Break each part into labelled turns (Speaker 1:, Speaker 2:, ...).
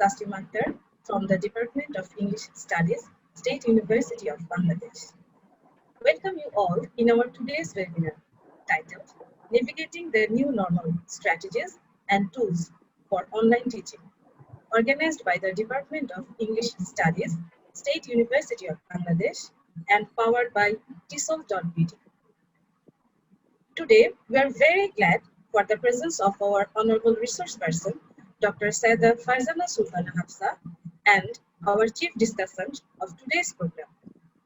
Speaker 1: Taslima Akter from the Department of English Studies, State University of Bangladesh. Welcome you all in our today's webinar titled Navigating the New Normal Strategies and Tools for Online Teaching, organized by the Department of English Studies, State University of Bangladesh, and powered by TESOL.bd. Today, we are very glad for the presence of our Honorable Resource Person, Dr. Syeda Farzana Sultana Hafsa, and our Chief Discussant of today's program,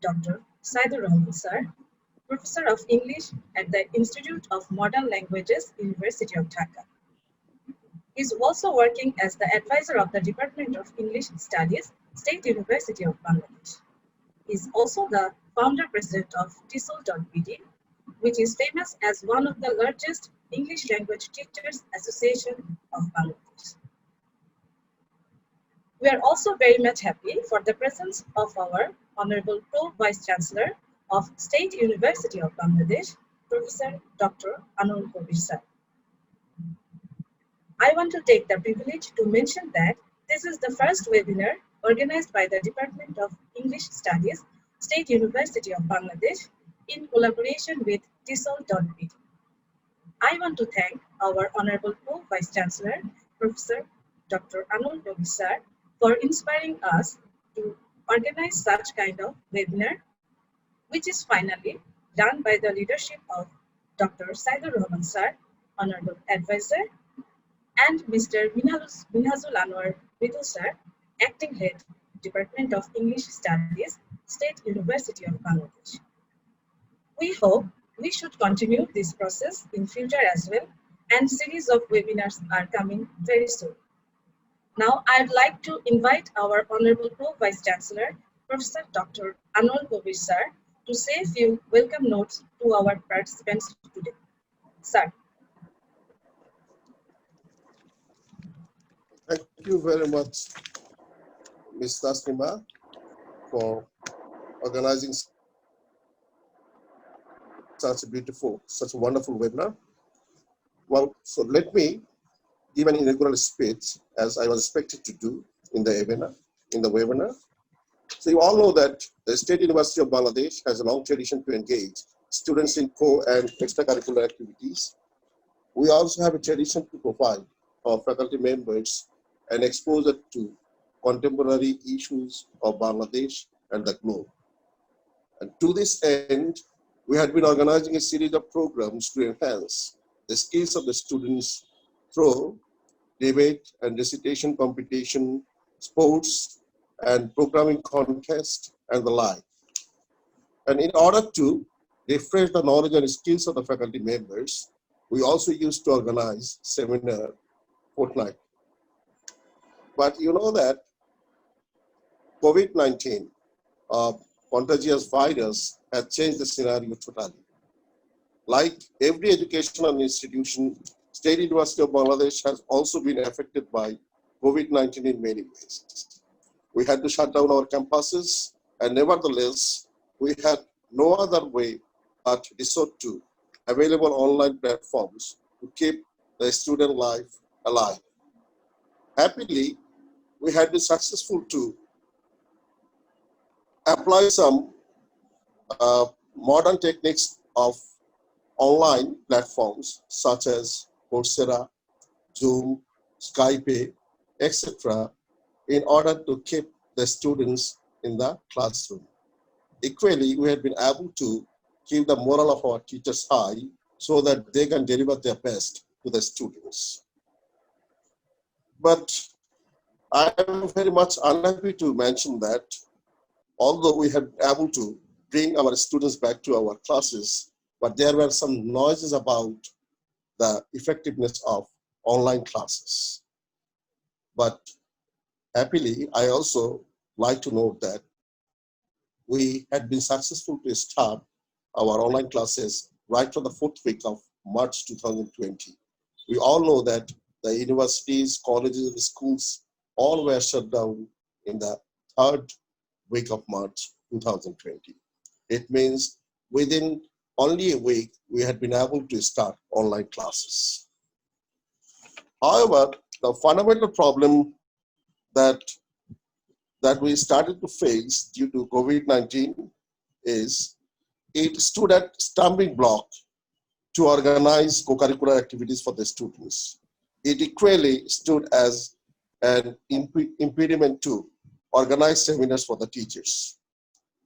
Speaker 1: Dr. Sayeedur Rahman Sir, Professor of English at the Institute of Modern Languages, University of Dhaka. He is also working as the advisor of the Department of English Studies, State University of Bangladesh. He is also the founder president of TESOL.bd, which is famous as one of the largest English language teachers association of Bangladesh. We are also very much happy for the presence of our Honorable Pro-Vice Chancellor of State University of Bangladesh, Professor Dr. Anul Kabir Sir. I want to take the privilege to mention that this is the first webinar organized by the Department of English Studies, State University of Bangladesh, in collaboration with TESOL.bd. I want to thank our Honorable Pro-Vice Chancellor, Professor Dr. Anul Kabir Sir, for inspiring us to organize such kind of webinar, which is finally done by the leadership of Dr. Sayeedur Rahman Sir, Honorable Advisor, and Mr. Minhajul Anwar Mitul Sir, Acting Head, Department of English Studies, State University of Bangladesh. We hope we should continue this process in future as well, and series of webinars are coming very soon. Now, I'd like to invite our Honorable Pro-Vice Chancellor, Professor Dr. Anul Kabir Sir, to say a few welcome notes to our participants today. Sir.
Speaker 2: Thank you very much, Ms. Taslima, for organizing such a wonderful webinar. Well, so let me give an inaugural speech as I was expected to do in the webinar. So you all know that the State University of Bangladesh has a long tradition to engage students in co- and extracurricular activities. We also have a tradition to provide our faculty members an exposure to contemporary issues of Bangladesh and the globe. And to this end, we had been organizing a series of programs to enhance the skills of the students through debate and recitation competition, sports, and programming contest, and the like. And in order to refresh the knowledge and skills of the faculty members, we also used to organize seminar fortnight. But you know that COVID-19, contagious virus, has changed the scenario totally. Like every educational institution, State University of Bangladesh has also been affected by COVID-19 in many ways. We had to shut down our campuses, and nevertheless, we had no other way but to resort to available online platforms to keep the student life alive. Happily, we had been successful to apply some modern techniques of online platforms such as Coursera, Zoom, Skype, etc., in order to keep the students in the classroom. Equally, we have been able to keep the morale of our teachers high so that they can deliver their best to the students. But I am very much unhappy to mention that although we have been able to bring our students back to our classes, but there were some noises about the effectiveness of online classes. But happily, I also like to note that we had been successful to start our online classes right from the 4th week of March 2020. We all know that the universities, colleges, and schools all were shut down in the 3rd week of March 2020. It means within only a week, we had been able to start online classes. However, the fundamental problem that we started to face due to COVID-19 is it stood at stumbling block to organize co-curricular activities for the students. It equally stood as an impediment to organize seminars for the teachers.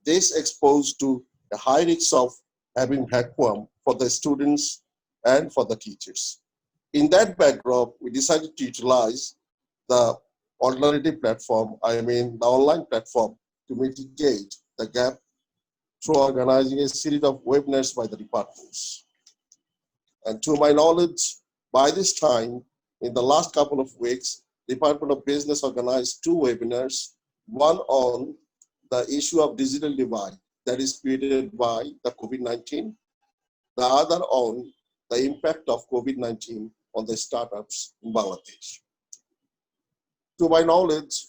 Speaker 2: This exposed to the high risks of having vacuum for the students and for the teachers. In that backdrop, we decided to utilize the alternative platform, the online platform, to mitigate the gap through organizing a series of webinars by the departments. And to my knowledge, by this time, in the last couple of weeks, Department of Business organized 2 webinars, one on the issue of digital divide that is created by the COVID-19, the other on the impact of COVID-19 on the startups in Bangladesh. To my knowledge,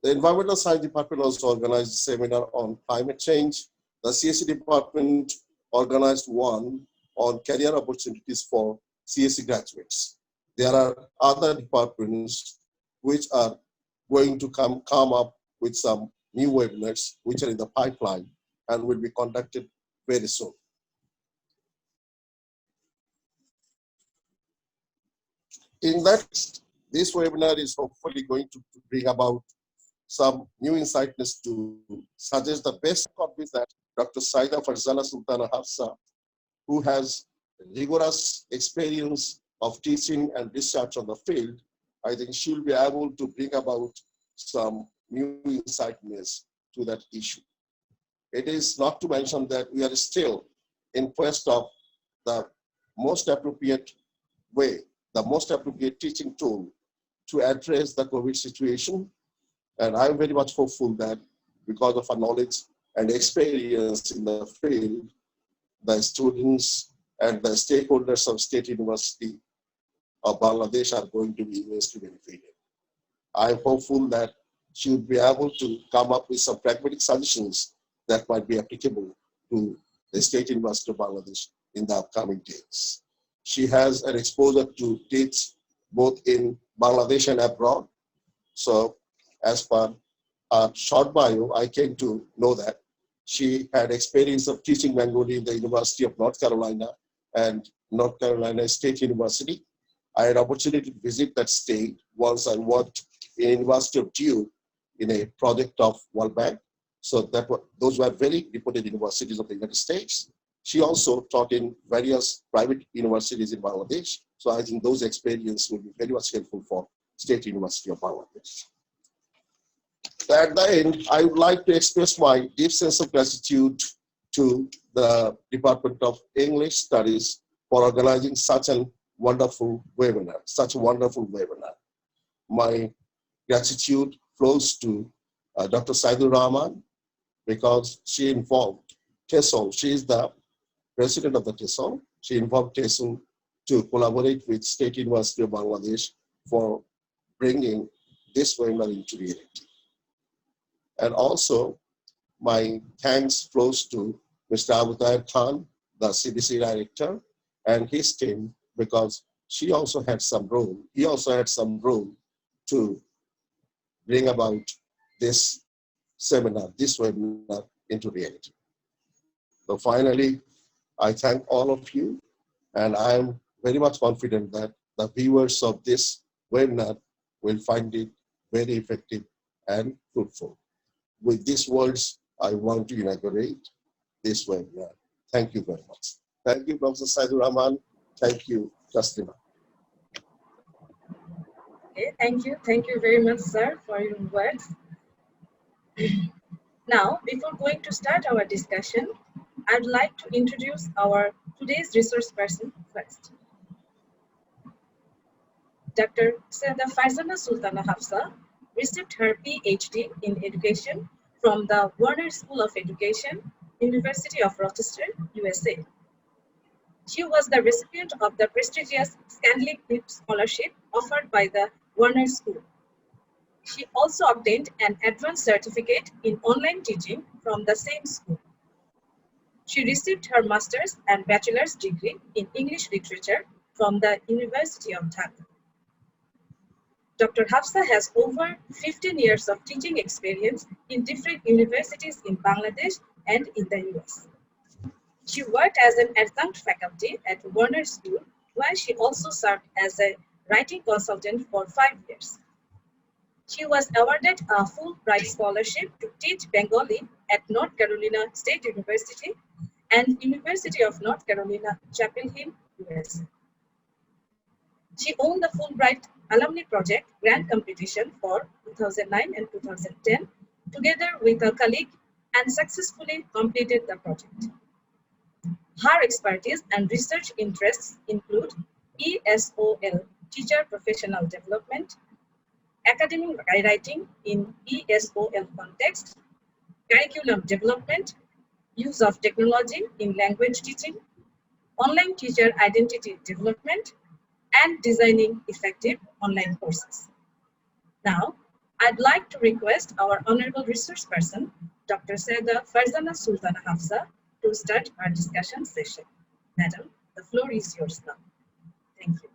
Speaker 2: the Environmental Science Department also organized a seminar on climate change. The CSE department organized one on career opportunities for CSE graduates. There are other departments which are going to come up with some new webinars which are in the pipeline and will be conducted very soon. In that, this webinar is hopefully going to bring about some new insights to suggest the best copies that Dr. Syeda, Farzana, Sultana, Hafsa, who has rigorous experience of teaching and research on the field, I think she'll be able to bring about some new insights to that issue. It is not to mention that we are still in quest of the most appropriate way, the most appropriate teaching tool to address the COVID situation. And I'm very much hopeful that because of our knowledge and experience in the field, the students and the stakeholders of State University of Bangladesh are going to be immensely benefited. I'm hopeful that she will be able to come up with some pragmatic solutions that might be applicable to the State University of Bangladesh in the upcoming days. She has an exposure to teach both in Bangladesh and abroad. So as per her short bio, I came to know that she had experience of teaching Bengali in the University of North Carolina and North Carolina State University. I had opportunity to visit that state once I worked in University of Duke in a project of World Bank. So those were very reputed universities of the United States. She also taught in various private universities in Bangladesh. So I think those experiences will be very much helpful for State University of Bangladesh. At the end, I would like to express my deep sense of gratitude to the Department of English Studies for organizing such a wonderful webinar, My gratitude flows to Dr. Sayeedur Rahman because she involved TESOL. She is the president of the TESOL. She involved TESOL to collaborate with State University of Bangladesh for bringing this webinar into reality. And also, my thanks flows to Mr. Abu Tahir Khan, the CBC director, and his team, because he also had some role to bring about this seminar, this webinar into reality. So finally, I thank all of you, and I am very much confident that the viewers of this webinar will find it very effective and fruitful. With these words, I want to inaugurate this webinar. Thank you very much. Thank you, Professor Sayeedur Rahman. Thank you, Taslima.
Speaker 1: Okay, thank you. Thank you very much, sir, for your words. Now, before going to start our discussion, I'd like to introduce our today's resource person first. Dr. Syeda Farzana Sultana Hafsa received her PhD in education from the Warner School of Education, University of Rochester, USA. She was the recipient of the prestigious Scanley Scholarship offered by the Warner School. She also obtained an advanced certificate in online teaching from the same school. She received her master's and bachelor's degree in English literature from the University of Dhaka. Dr. Hafsa has over 15 years of teaching experience in different universities in Bangladesh and in the US. She worked as an adjunct faculty at Warner School, where she also served as a writing consultant for 5 years. She was awarded a Fulbright scholarship to teach Bengali at North Carolina State University and University of North Carolina, Chapel Hill, USA. She won the Fulbright Alumni Project Grant Competition for 2009 and 2010 together with a colleague and successfully completed the project. Her expertise and research interests include ESOL, Teacher Professional Development, academic writing in ESOL context, curriculum development, use of technology in language teaching, online teacher identity development, and designing effective online courses. Now, I'd like to request our honorable resource person, Dr. Syeda Farzana Sultana Hafsa, to start our discussion session. Madam, the floor is yours now. Thank you.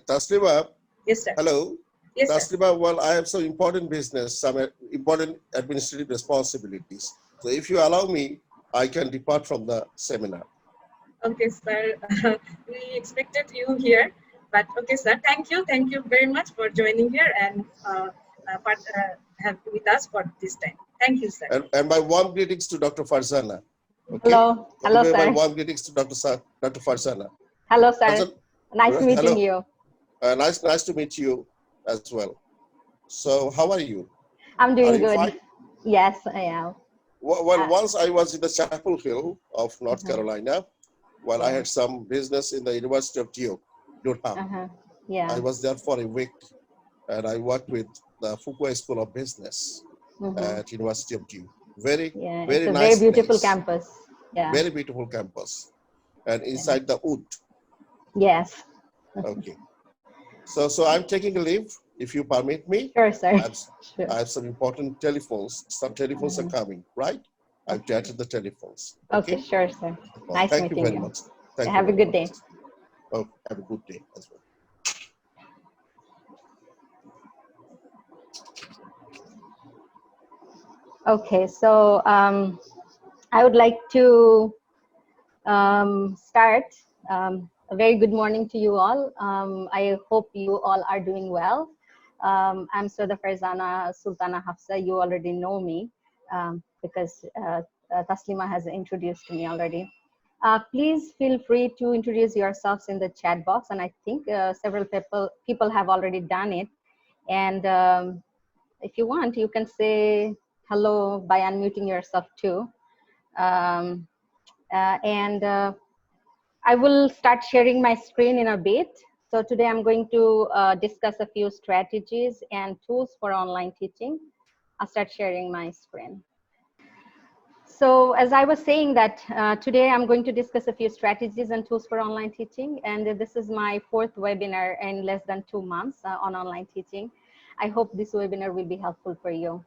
Speaker 2: Taslima,
Speaker 1: Yes, sir.
Speaker 2: hello.
Speaker 1: Yes, sir.
Speaker 2: Taslima, well, I have some important business, some important administrative responsibilities. So if you allow me, I can depart from the seminar.
Speaker 1: Okay, sir. We expected you here, but okay, sir. Thank you. Thank you very much for joining here and have with us for this time. Thank you, sir.
Speaker 2: And my warm greetings to Dr. Farzana. Okay?
Speaker 3: Hello. Hello,
Speaker 2: My
Speaker 3: sir.
Speaker 2: warm greetings to Dr. Farzana.
Speaker 3: Hello, sir.
Speaker 2: Farzana,
Speaker 3: Nice meeting
Speaker 2: hello.
Speaker 3: you.
Speaker 2: Nice to meet you as well. So how are you?
Speaker 3: I'm doing good.
Speaker 2: Fine?
Speaker 3: Yes, I am.
Speaker 2: Well, once I was in the Chapel Hill of North Carolina, while I
Speaker 3: Yeah.
Speaker 2: had some business in the University of Durham.
Speaker 3: Yeah.
Speaker 2: I was there for a week, and I worked with the Fuqua School of Business at University of Duke. Very
Speaker 3: Yeah,
Speaker 2: very
Speaker 3: it's a
Speaker 2: nice
Speaker 3: very beautiful
Speaker 2: place.
Speaker 3: campus. Yeah.
Speaker 2: Very beautiful campus, and inside the wood.
Speaker 3: Yes.
Speaker 2: Okay. So I'm taking a leave, if you permit me.
Speaker 3: Sure, sir.
Speaker 2: I have some important telephones. Some telephones are coming, right? I've chatted the telephones.
Speaker 3: Okay, sure, sir.
Speaker 2: Well,
Speaker 3: Nice
Speaker 2: thank you
Speaker 3: meeting
Speaker 2: very
Speaker 3: you.
Speaker 2: much. Thank you
Speaker 3: Have a
Speaker 2: very
Speaker 3: good
Speaker 2: much.
Speaker 3: day.
Speaker 2: Oh, have a good day as well.
Speaker 3: Okay, so I would like to start. A very good morning to you all. I hope you all are doing well. I'm Syeda Farzana Sultana Hafsa. You already know me because Taslima has introduced me already. Please feel free to introduce yourselves in the chat box, and I think several people have already done it. And if you want, you can say hello by unmuting yourself too. I will start sharing my screen in a bit. So today I'm going to discuss a few strategies and tools for online teaching. I'll start sharing my screen. So as I was saying that today I'm going to discuss a few strategies and tools for online teaching. And this is my 4th webinar in less than 2 months on online teaching. I hope this webinar will be helpful for you.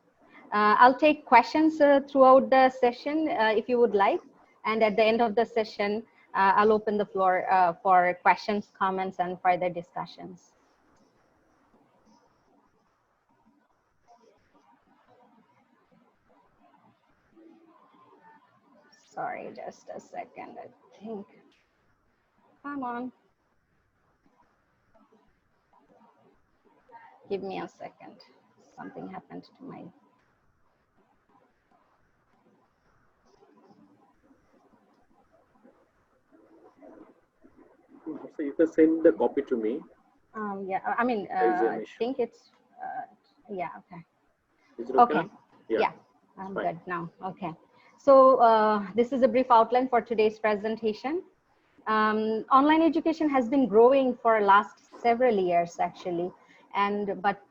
Speaker 3: I'll take questions throughout the session if you would like. And at the end of the session, I'll open the floor for questions, comments, and further discussions. Sorry, just a second, I think. Come on. Give me a second. Something happened to my...
Speaker 4: So you can send the copy to me.
Speaker 3: Yeah, I mean, I think it's, yeah, okay.
Speaker 4: Is it okay?
Speaker 3: Yeah, I'm good now. Okay. So this is a brief outline for today's presentation. Online education has been growing for last several years actually, but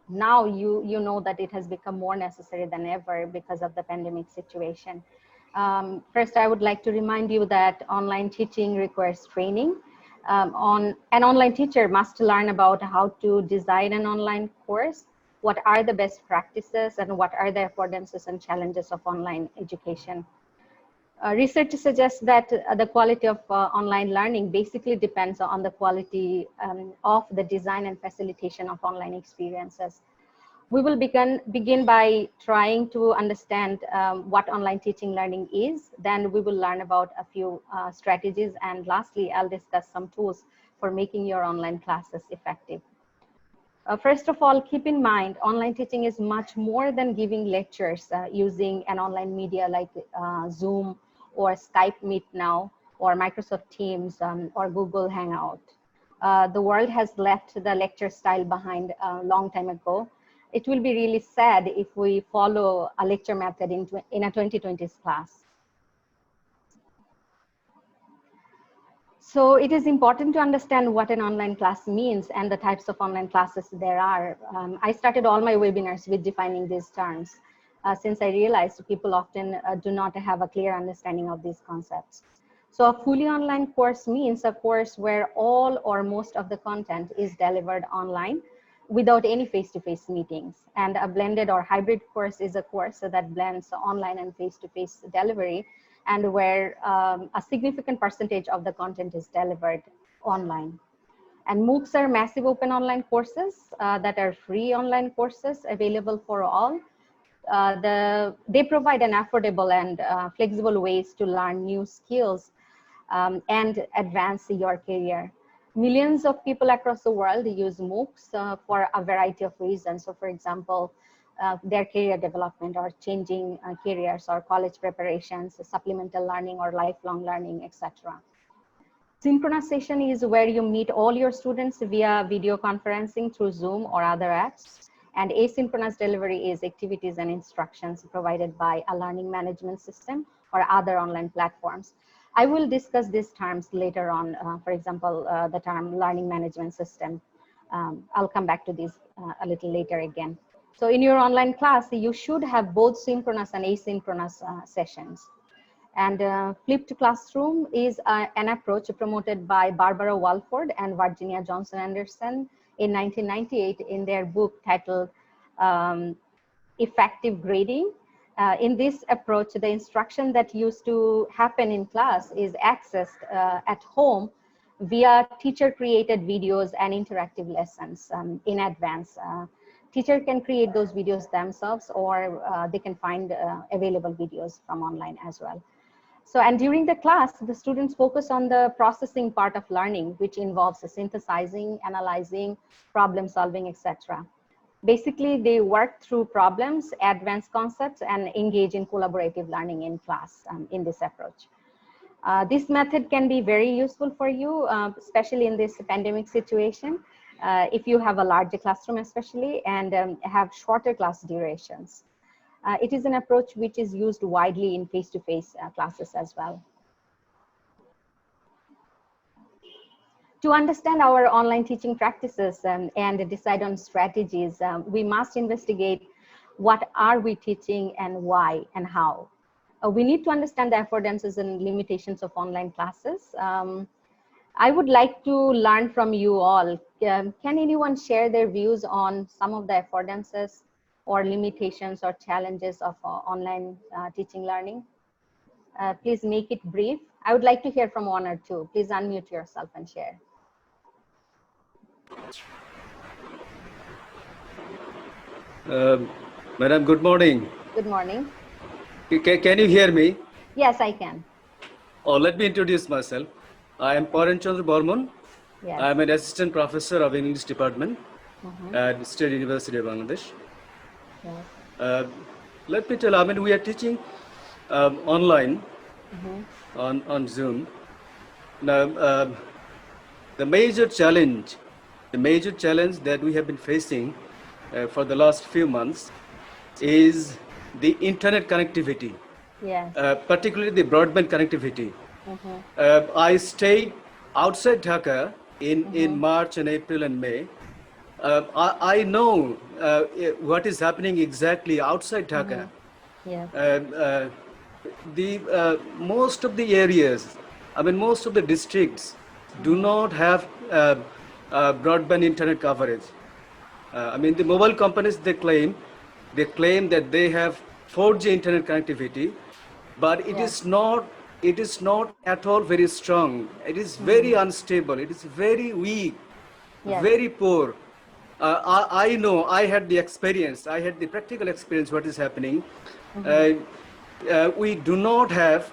Speaker 3: now you know that it has become more necessary than ever because of the pandemic situation. First, I would like to remind you that online teaching requires training. An online teacher must learn about how to design an online course, what are the best practices, and what are the affordances and challenges of online education. Research suggests that the quality of online learning basically depends on the quality of the design and facilitation of online experiences. We will begin by trying to understand what online teaching learning is. Then we will learn about a few strategies. And lastly, I'll discuss some tools for making your online classes effective. First of all, keep in mind, online teaching is much more than giving lectures using an online media like Zoom or Skype Meet now, or Microsoft Teams or Google Hangout. The world has left the lecture style behind a long time ago. It will be really sad if we follow a lecture method in a 2020s class. So it is important to understand what an online class means and the types of online classes there are. I started all my webinars with defining these terms since I realized people often do not have a clear understanding of these concepts. So a fully online course means a course where all or most of the content is delivered online without any face-to-face meetings. And a blended or hybrid course is a course that blends online and face-to-face delivery, and where a significant percentage of the content is delivered online. And MOOCs are massive open online courses that are free online courses available for all. They provide an affordable and flexible ways to learn new skills and advance your career. Millions of people across the world use MOOCs for a variety of reasons. So for example, their career development or changing careers or college preparations, supplemental learning or lifelong learning, etc. Synchronous session is where you meet all your students via video conferencing through Zoom or other apps. And asynchronous delivery is activities and instructions provided by a learning management system or other online platforms. I will discuss these terms later on, for example, the term learning management system. I'll come back to this a little later again. So in your online class, you should have both synchronous and asynchronous sessions. And flipped classroom is an approach promoted by Barbara Walford and Virginia Johnson Anderson in 1998 in their book titled Effective Grading. In this approach, the instruction that used to happen in class is accessed at home via teacher-created videos and interactive lessons in advance. Teacher can create those videos themselves, or they can find available videos from online as well. So, and during the class, the students focus on the processing part of learning, which involves synthesizing, analyzing, problem solving, etc. Basically, they work through problems, advanced concepts, and engage in collaborative learning in class in this approach. This method can be very useful for you, especially in this pandemic situation, if you have a larger classroom especially, and have shorter class durations. It is an approach which is used widely in face-to-face classes as well. To understand our online teaching practices and decide on strategies, we must investigate what are we teaching and why and how. We need to understand the affordances and limitations of online classes. I would like to learn from you all. Can anyone share their views on some of the affordances or limitations or challenges of online teaching learning? Please make it brief. I would like to hear from one or two. Please unmute yourself and share.
Speaker 5: Madam, good morning.
Speaker 3: Good morning.
Speaker 5: Can you hear me?
Speaker 3: Yes, I can.
Speaker 5: Oh, let me introduce myself. I am Paran Chandra Bormon.
Speaker 3: Yes.
Speaker 5: I am an assistant professor of English department at State University of Bangladesh.
Speaker 3: Yes.
Speaker 5: Let me tell you, I mean, we are teaching online on Zoom. Now, the major challenge that we have been facing for the last few months is the internet connectivity.
Speaker 3: Yes.
Speaker 5: Particularly the broadband connectivity. I stayed outside Dhaka in March and April and May. I know what is happening exactly outside Dhaka.
Speaker 3: Yes.
Speaker 5: Most of the areas, I mean, most of the districts do not have broadband internet coverage. I mean, the mobile companies, they claim that they have 4G internet connectivity, but it is not it is not at all very strong. It is very unstable. It is very weak,
Speaker 3: Yes.
Speaker 5: very poor. I know, I had the experience, I had the practical experience what is happening. We do not have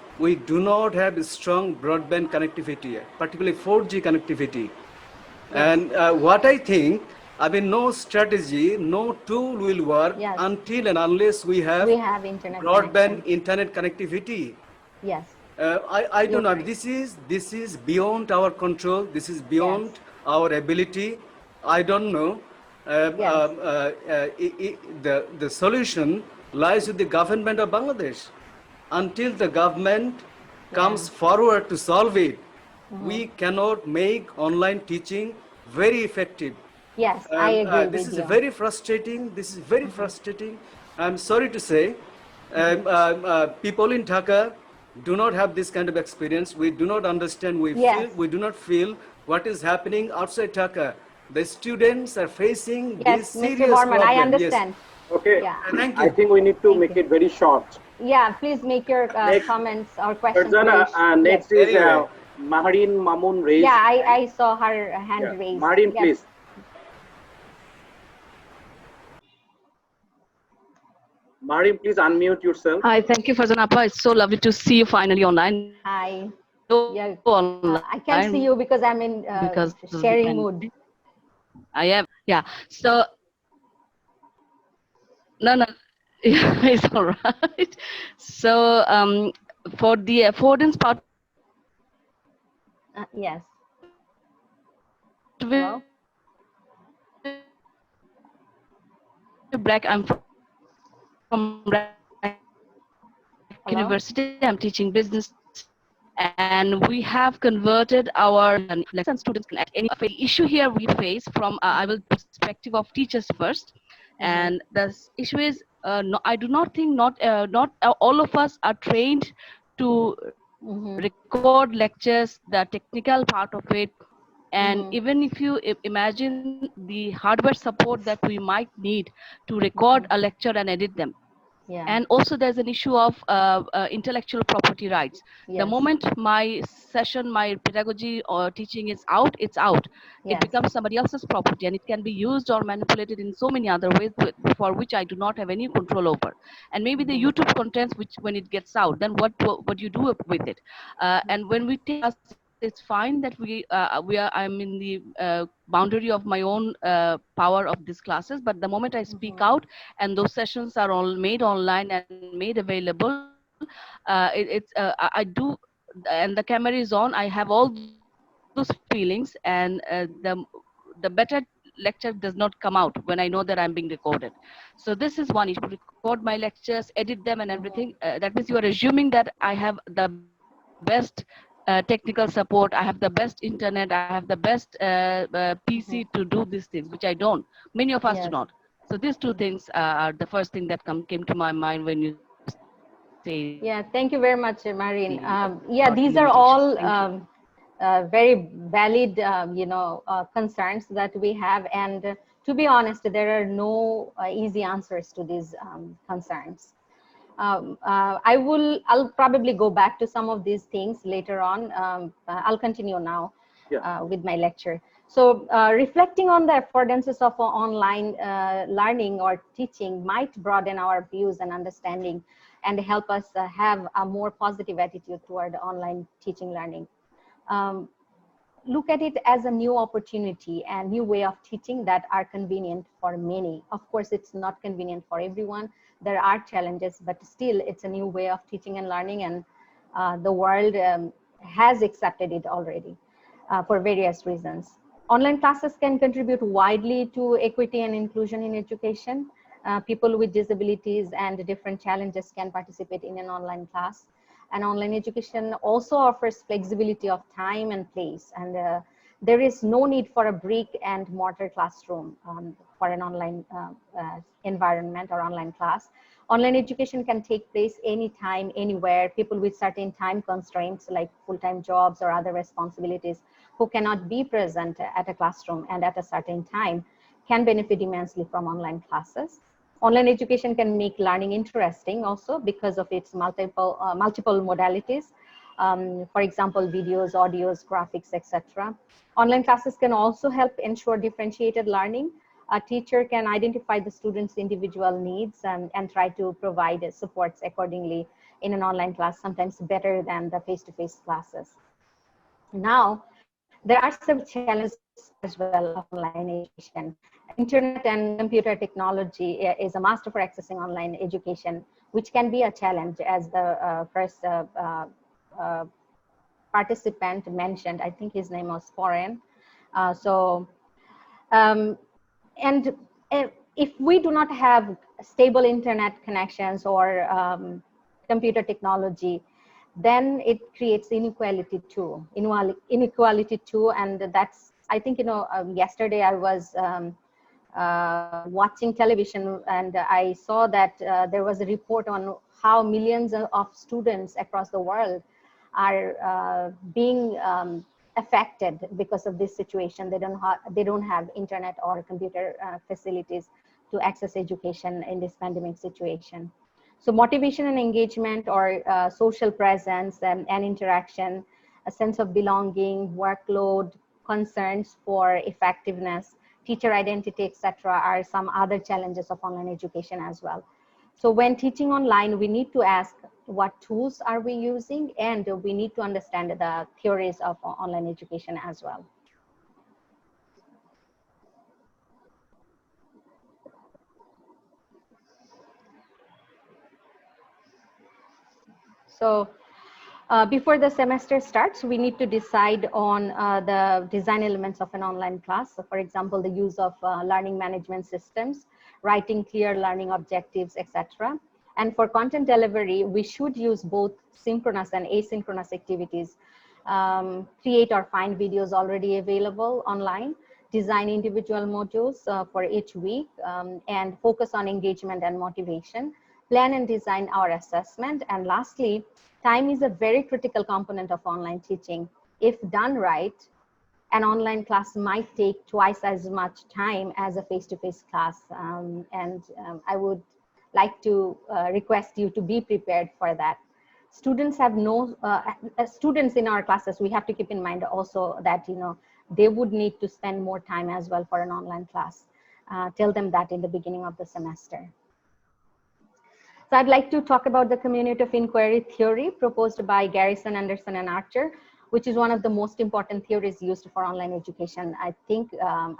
Speaker 5: a strong broadband connectivity, particularly 4G connectivity. And what I think, I mean, no strategy, no tool will work
Speaker 3: Yes.
Speaker 5: until and unless we have
Speaker 3: internet
Speaker 5: broadband
Speaker 3: connection.
Speaker 5: internet connectivity.
Speaker 3: Yes.
Speaker 5: I don't
Speaker 3: You're
Speaker 5: know.
Speaker 3: right.
Speaker 5: This is beyond our control. This is beyond our ability. I don't know.
Speaker 3: Yes.
Speaker 5: The solution lies with the government of Bangladesh. Until the government comes forward to solve it, we cannot make online teaching very effective.
Speaker 3: Yes, I agree
Speaker 5: This
Speaker 3: with
Speaker 5: is
Speaker 3: you.
Speaker 5: very frustrating. This is very frustrating. I'm sorry to say, people in Dhaka do not have this kind of experience. We do not understand. We do not feel what is happening outside Dhaka. The students are facing this
Speaker 3: Mr.
Speaker 5: serious
Speaker 3: Barman, I
Speaker 5: problem. Yes.
Speaker 3: understand.
Speaker 4: Okay,
Speaker 3: Yeah.
Speaker 5: Thank
Speaker 4: I
Speaker 5: you.
Speaker 4: think we need to
Speaker 3: Thank
Speaker 4: make
Speaker 3: you.
Speaker 4: it very short.
Speaker 3: Yeah, please make your
Speaker 4: Next,
Speaker 3: comments or questions
Speaker 4: Farzana,
Speaker 3: very
Speaker 4: next is
Speaker 5: Anyway.
Speaker 4: Mahareen Mamun raised.
Speaker 3: Yeah,
Speaker 4: hand.
Speaker 3: I saw her hand
Speaker 4: Yeah.
Speaker 3: raised.
Speaker 4: Mahareen,
Speaker 3: Yes.
Speaker 4: please. Mahareen, please unmute yourself.
Speaker 6: Hi, thank you, Farzana. It's so lovely to see you finally online.
Speaker 3: Hi.
Speaker 6: Go
Speaker 3: Yeah.
Speaker 6: online
Speaker 3: I can't see you because I'm in
Speaker 6: because
Speaker 3: sharing mood.
Speaker 6: I am, yeah. So, no, yeah, it's all right. So, for the affordance part
Speaker 3: Yes.
Speaker 6: of
Speaker 3: Hello?
Speaker 6: it, Black, I'm from
Speaker 3: Hello?
Speaker 6: University. I'm teaching business, and we have converted our lesson students can at any issue here we face from I will perspective of teachers first, and the issue is no, I do not think not all of us are trained to record lectures, the technical part of it, and even if you imagine the hardware support that we might need to record a lecture and edit them.
Speaker 3: Yeah.
Speaker 6: And also there's an issue of intellectual property rights. The
Speaker 3: Yes.
Speaker 6: moment my session, my pedagogy or teaching is out, it's out.
Speaker 3: Yes.
Speaker 6: It becomes somebody else's property, and it can be used or manipulated in so many other ways for which I do not have any control over. And maybe the YouTube contents, which when it gets out, then what you do with it. And when we take us, it's fine that I'm in the boundary of my own power of these classes, but the moment I speak out and those sessions are all made online and made available, I do, and the camera is on, I have all those feelings, and the better lecture does not come out when I know that I'm being recorded. So this is one issue: record my lectures, edit them and everything. That means you are assuming that I have the best technical support, I have the best internet, I have the best PC to do these things, which I don't. Many of us do not.
Speaker 3: Yes.
Speaker 6: So these two things are the first thing that came to my mind when you say
Speaker 3: Yeah, thank you very much, Marine.
Speaker 6: about
Speaker 3: Yeah, these are
Speaker 6: limitations.
Speaker 3: all
Speaker 6: Thank you.
Speaker 3: very valid, concerns that we have. And to be honest, there are no easy answers to these concerns. I'll probably go back to some of these things later on. I'll continue now with my lecture. So reflecting on the affordances of online learning or teaching might broaden our views and understanding and help us have a more positive attitude toward online teaching learning. Look at it as a new opportunity and new way of teaching that are convenient for many. Of course, it's not convenient for everyone. There are challenges, but still it's a new way of teaching and learning, and the world has accepted it already for various reasons. Online classes can contribute widely to equity and inclusion in education. People with disabilities and different challenges can participate in an online class. And online education also offers flexibility of time and place. And there is no need for a brick and mortar classroom for an online environment or online class. Online education can take place anytime, anywhere. People with certain time constraints like full-time jobs or other responsibilities who cannot be present at a classroom and at a certain time can benefit immensely from online classes. Online education can make learning interesting also because of its multiple modalities. for example, videos, audios, graphics, etc. Online classes can also help ensure differentiated learning. A teacher can identify the students' individual needs and try to provide supports accordingly in an online class, sometimes better than the face-to-face classes. Now, there are some challenges as well of online education. Internet and computer technology is a master for accessing online education, which can be a challenge, as the first participant mentioned. I think his name was Foreign. Um, and if we do not have stable internet connections or computer technology, then it creates inequality too. And that's, I think, yesterday I was watching television, and I saw that there was a report on how millions of students across the world are being affected because of this situation. They don't have internet or computer facilities to access education in this pandemic situation. So motivation and engagement, or social presence and interaction, a sense of belonging, workload, concerns for effectiveness, teacher identity, etc., are some other challenges of online education as well. So when teaching online, we need to ask what tools are we using, and we need to understand the theories of online education as well. So before the semester starts, we need to decide on the design elements of an online class. So for example, the use of learning management systems, writing clear learning objectives, etc. And for content delivery, we should use both synchronous and asynchronous activities, create or find videos already available online, design individual modules for each week, and focus on engagement and motivation, plan and design our assessment. And lastly, time is a very critical component of online teaching. If done right, an online class might take twice as much time as a face-to-face class. I would like to request you to be prepared for that. Students have students in our classes, we have to keep in mind also that, they would need to spend more time as well for an online class. Tell them that in the beginning of the semester. So I'd like to talk about the community of inquiry theory proposed by Garrison, Anderson, and Archer, which is one of the most important theories used for online education. I think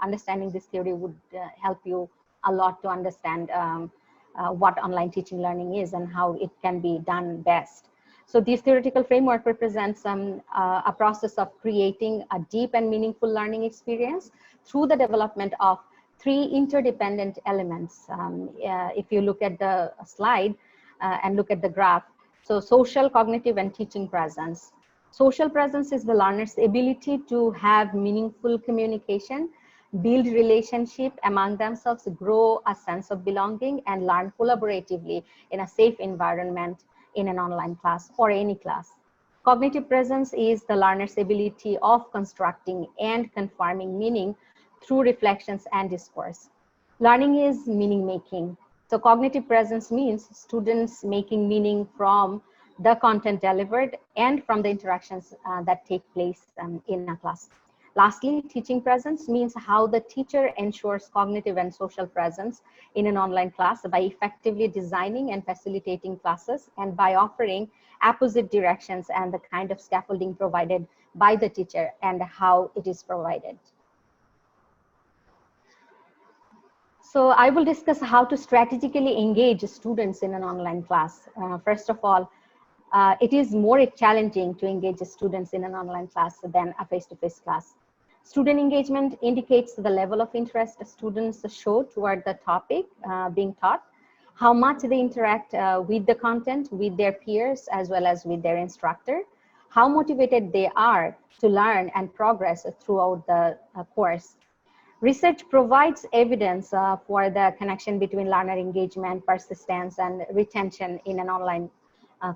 Speaker 3: understanding this theory would help you a lot to understand what online teaching learning is and how it can be done best. So this theoretical framework represents a process of creating a deep and meaningful learning experience through the development of three interdependent elements. If you look at the slide and look at the graph, so social, cognitive, and teaching presence. Social presence is the learner's ability to have meaningful communication, build relationship among themselves, grow a sense of belonging, and learn collaboratively in a safe environment in an online class or any class. Cognitive presence is the learner's ability of constructing and confirming meaning through reflections and discourse. Learning is meaning making. So cognitive presence means students making meaning from the content delivered and from the interactions that take place in a class. Lastly, teaching presence means how the teacher ensures cognitive and social presence in an online class by effectively designing and facilitating classes, and by offering opposite directions and the kind of scaffolding provided by the teacher and how it is provided. So I will discuss how to strategically engage students in an online class. First of all, it is more challenging to engage students in an online class than a face-to-face class. Student engagement indicates the level of interest students show toward the topic being taught, how much they interact with the content, with their peers, as well as with their instructor, how motivated they are to learn and progress throughout the course. Research provides evidence for the connection between learner engagement, persistence, and retention in an online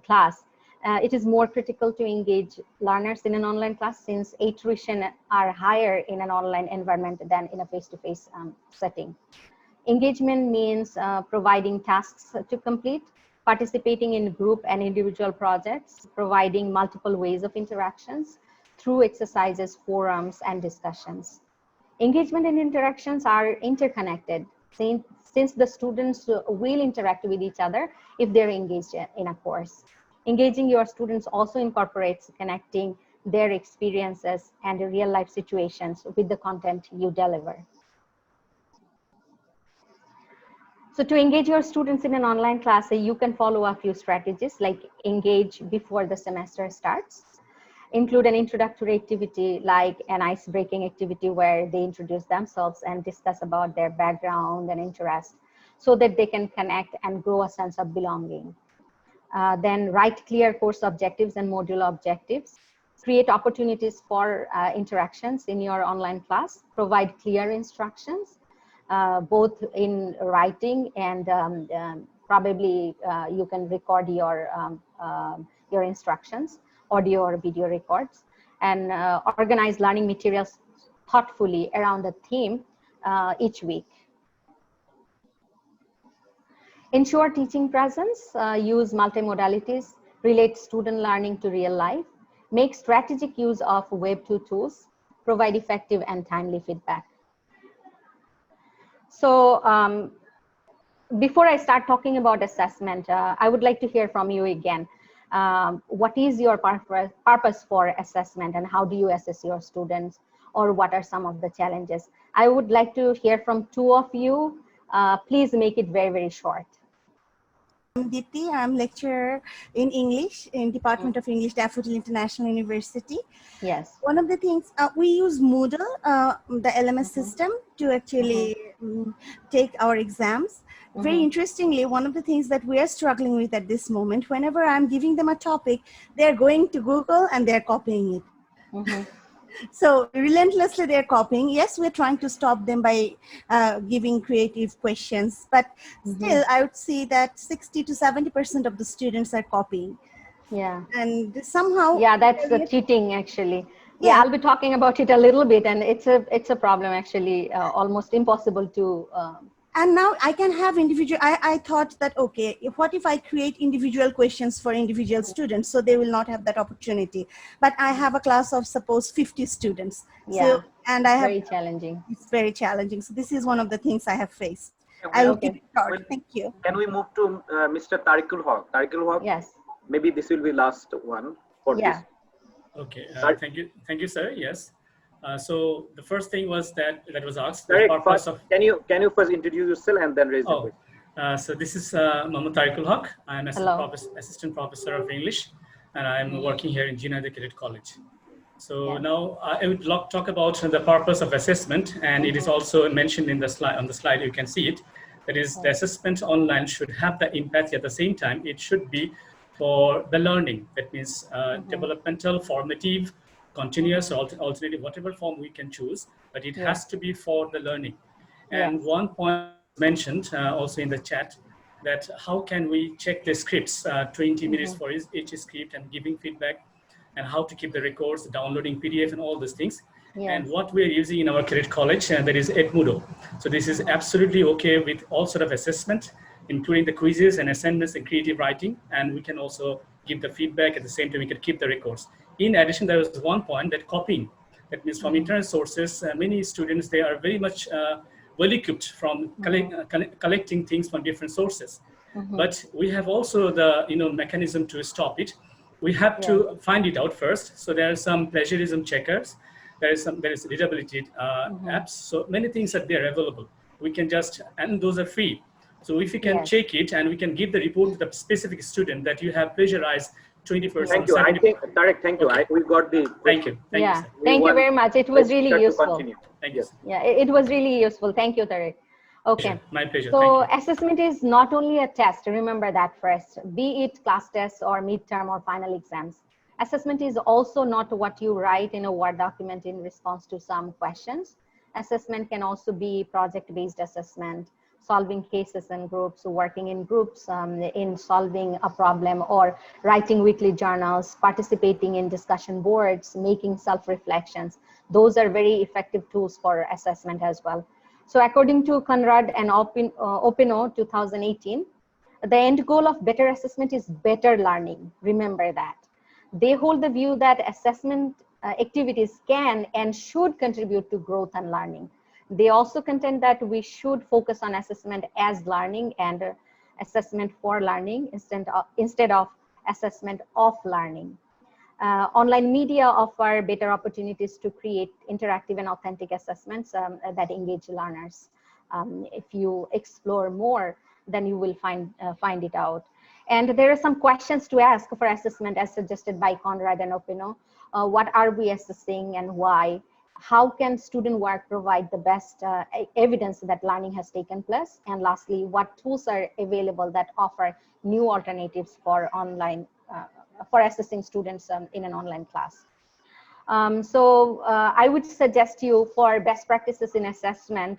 Speaker 3: class. It is more critical to engage learners in an online class since attrition are higher in an online environment than in a face-to-face setting. Engagement means providing tasks to complete, participating in group and individual projects, providing multiple ways of interactions through exercises, forums, and discussions. Engagement and interactions are interconnected since the students will interact with each other if they're engaged in a course. Engaging your students also incorporates connecting their experiences and real life situations with the content you deliver. So to engage your students in an online class, you can follow a few strategies like engage before the semester starts, include an introductory activity like an ice-breaking activity where they introduce themselves and discuss about their background and interest so that they can connect and grow a sense of belonging. Then write clear course objectives and module objectives. Create opportunities for interactions in your online class. Provide clear instructions, both in writing and probably you can record your instructions, audio or video records, and organize learning materials thoughtfully around the theme each week. Ensure teaching presence, use multimodalities, relate student learning to real life, make strategic use of Web 2 tools, provide effective and timely feedback. So before I start talking about assessment, I would like to hear from you again. What is your purpose for assessment and how do you assess your students, or what are some of the challenges? I would like to hear from two of you. Please make it very, very short.
Speaker 7: I'm Dept. I'm lecturer in English in Department of English, Daffodil International University.
Speaker 3: Yes.
Speaker 7: One of the things we use Moodle, the LMS system, to actually take our exams. Very interestingly, one of the things that we are struggling with at this moment, whenever I'm giving them a topic, they're going to Google and they're copying it. So relentlessly they're copying. Yes, we're trying to stop them by giving creative questions, but still I would say that 60 to 70% of the students are copying.
Speaker 3: Yeah.
Speaker 7: And somehow.
Speaker 3: Yeah, that's the cheating actually. Yeah, I'll be talking about it a little bit, and it's a problem actually, almost impossible to.
Speaker 7: And now I can have individual, I thought that, okay, what if I create individual questions for individual students, so they will not have that opportunity. But I have a class of suppose 50 students.
Speaker 3: Yeah,
Speaker 7: so, and I have,
Speaker 3: very challenging.
Speaker 7: It's very challenging. So this is one of the things I have faced. I will keep it short. Thank you.
Speaker 4: Can we move to Mr. Tariqul Haq? Tariqul Haq?
Speaker 3: Yes.
Speaker 4: Maybe this will be last one for this.
Speaker 8: Okay, thank you, sir. Yes. So the first thing was that was asked.
Speaker 4: Tariq,
Speaker 8: the purpose of.
Speaker 4: Can you first introduce yourself and then raise the question?
Speaker 8: So this is Muhammad Tariqul Haq. I'm assistant professor of English, and I'm working here in Jina Cadet College. So now I would talk about the purpose of assessment, and it is also mentioned in the slide. On the slide, you can see it. That is, the assessment online should have the empathy at the same time. It should be for the learning. That means developmental, formative, continuous, or alternative, whatever form we can choose, but it has to be for the learning. And one point mentioned also in the chat, that how can we check the scripts, 20 minutes for each script, and giving feedback, and how to keep the records, downloading PDF and all those things. And what we're using in our cadet college, that is Edmodo. So this is absolutely okay with all sort of assessment, including the quizzes and assignments and creative writing. And we can also give the feedback at the same time, we can keep the records. In addition, there was one point that copying, that means from internet sources, many students, they are very much well equipped from collecting things from different sources. But we have also the mechanism to stop it. We have to find it out first. So there are some plagiarism checkers. There is readability apps. So many things are there available. We can just, and those are free. So if we can check it and we can give the report to the specific student that you have plagiarized 20%.
Speaker 4: Thank you. I think, Tariq, thank you. Okay. We got the.
Speaker 8: Thank you. Thank you, sir.
Speaker 3: Thank you very much. It was really useful.
Speaker 8: Thank you.
Speaker 3: Yeah, it was really useful. Thank you, Tariq. Okay.
Speaker 8: My pleasure.
Speaker 3: So assessment is not only a test. Remember that first. Be it class tests or midterm or final exams. Assessment is also not what you write in a Word document in response to some questions. Assessment can also be project-based assessment, solving cases in groups, working in groups in solving a problem, or writing weekly journals, participating in discussion boards, making self-reflections. Those are very effective tools for assessment as well. So according to Conrad and Opino 2018, The end goal of better assessment is better learning. Remember that. They hold the view that assessment activities can and should contribute to growth and learning. They also contend that we should focus on assessment as learning and assessment for learning instead of assessment of learning. Online media offer better opportunities to create interactive and authentic assessments that engage learners. If you explore more, then you will find it out. And there are some questions to ask for assessment as suggested by Conrad and Opino. What are we assessing and why? How can student work provide the best evidence that learning has taken place? And lastly, what tools are available that offer new alternatives for online, for assessing students in an online class? I would suggest you for best practices in assessment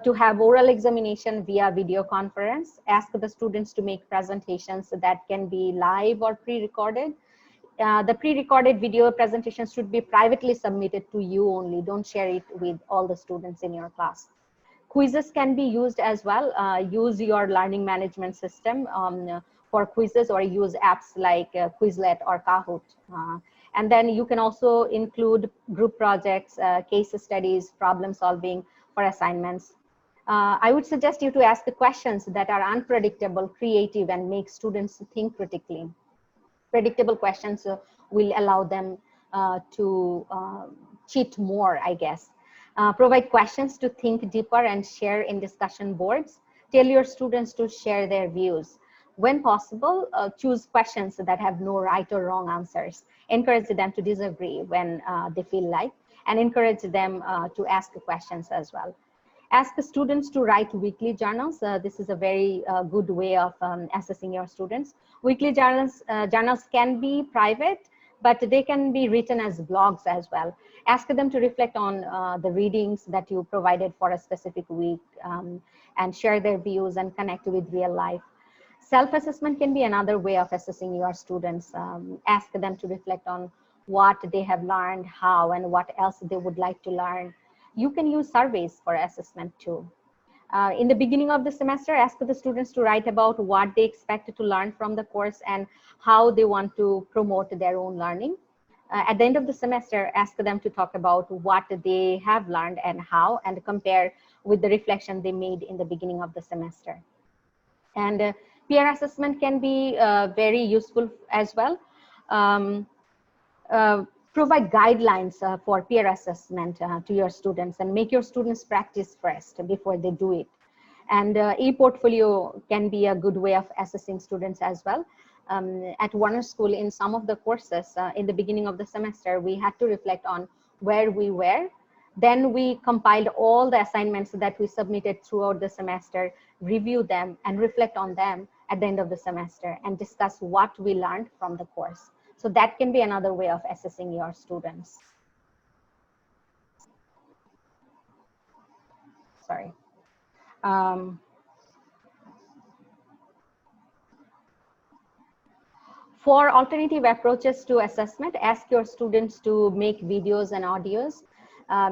Speaker 3: to have oral examination via video conference. Ask the students to make presentations that can be live or pre-recorded. The pre-recorded video presentations should be privately submitted to you only. Don't share it with all the students in your class. Quizzes can be used as well. Use your learning management system for quizzes, or use apps like Quizlet or Kahoot. And then you can also include group projects, case studies, problem solving for assignments. I would suggest you to ask the questions that are unpredictable, creative, and make students think critically. Predictable questions will allow them to cheat more, I guess. Provide questions to think deeper and share in discussion boards. Tell your students to share their views. When possible, choose questions that have no right or wrong answers. Encourage them to disagree when they feel like, and encourage them to ask questions as well. Ask the students to write weekly journals. This is a very good way of assessing your students. Weekly journals can be private, but they can be written as blogs as well. Ask them to reflect on the readings that you provided for a specific week and share their views and connect with real life. Self-assessment can be another way of assessing your students. Ask them to reflect on what they have learned, how, and what else they would like to learn. You can use surveys for assessment too. In the beginning of the semester, ask the students to write about what they expect to learn from the course and how they want to promote their own learning. At the end of the semester, ask them to talk about what they have learned and how, and compare with the reflection they made in the beginning of the semester. And peer assessment can be very useful as well. Provide guidelines for peer assessment to your students, and make your students practice first before they do it. And e-portfolio can be a good way of assessing students as well. At Warner School, in some of the courses in the beginning of the semester, we had to reflect on where we were. Then we compiled all the assignments that we submitted throughout the semester, review them and reflect on them at the end of the semester, and discuss what we learned from the course. So that can be another way of assessing your students. Sorry. For alternative approaches to assessment, ask your students to make videos and audios,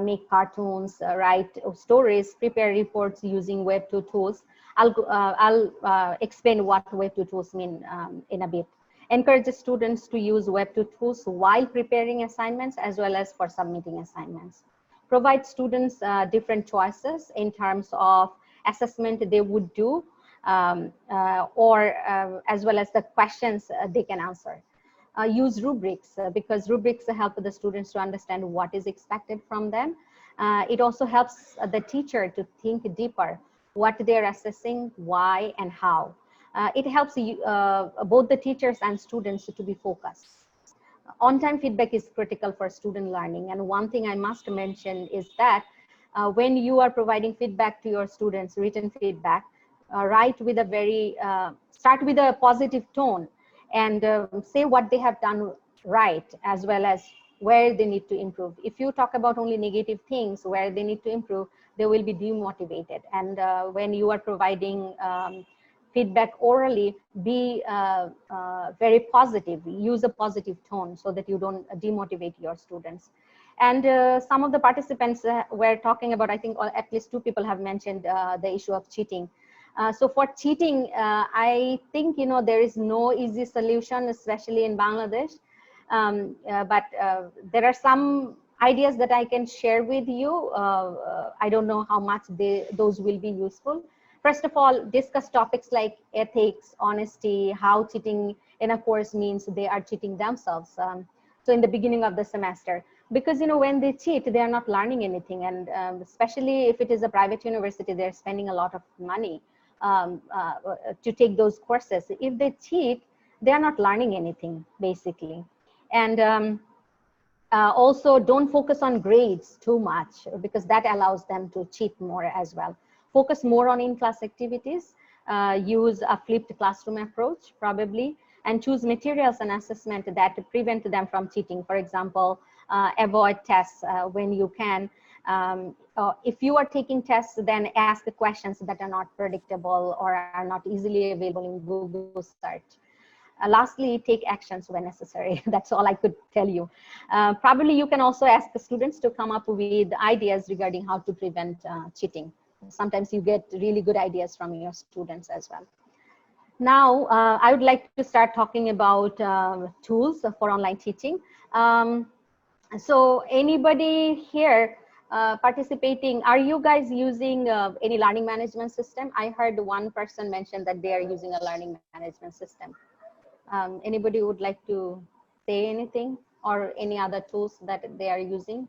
Speaker 3: make cartoons, write stories, prepare reports using Web2 tools. I'll explain what Web2 tools mean in a bit. Encourage students to use Web2 tools while preparing assignments as well as for submitting assignments. Provide students different choices in terms of assessment they would do, or as well as the questions they can answer. Use rubrics because rubrics help the students to understand what is expected from them. It also helps the teacher to think deeper, what they're assessing, why, and how. It helps both the teachers and students to be focused. On-time feedback is critical for student learning. And one thing I must mention is that when you are providing feedback to your students, written feedback, write with a very, start with a positive tone and say what they have done right, as well as where they need to improve. If you talk about only negative things where they need to improve, they will be demotivated. And when you are providing feedback orally, be very positive, use a positive tone so that you don't demotivate your students. And some of the participants were talking about, I think at least 2 people have mentioned the issue of cheating. So for cheating, I think, there is no easy solution, especially in Bangladesh. But there are some ideas that I can share with you. I don't know how much those will be useful. First of all, discuss topics like ethics, honesty, how cheating in a course means they are cheating themselves. So in the beginning of the semester, because when they cheat, they are not learning anything, and especially if it is a private university, they're spending a lot of money to take those courses. If they cheat, they are not learning anything, basically. And also, don't focus on grades too much, because that allows them to cheat more as well. Focus more on in-class activities, use a flipped classroom approach, probably, and choose materials and assessment that prevent them from cheating. For example, avoid tests when you can. If you are taking tests, then ask the questions that are not predictable or are not easily available in Google search. Lastly, take actions when necessary. That's all I could tell you. Probably you can also ask the students to come up with ideas regarding how to prevent cheating. Sometimes you get really good ideas from your students as well. Now, I would like to start talking about tools for online teaching. So anybody here participating, are you guys using any learning management system? I heard one person mention that they are using a learning management system. Anybody would like to say anything, or any other tools that they are using?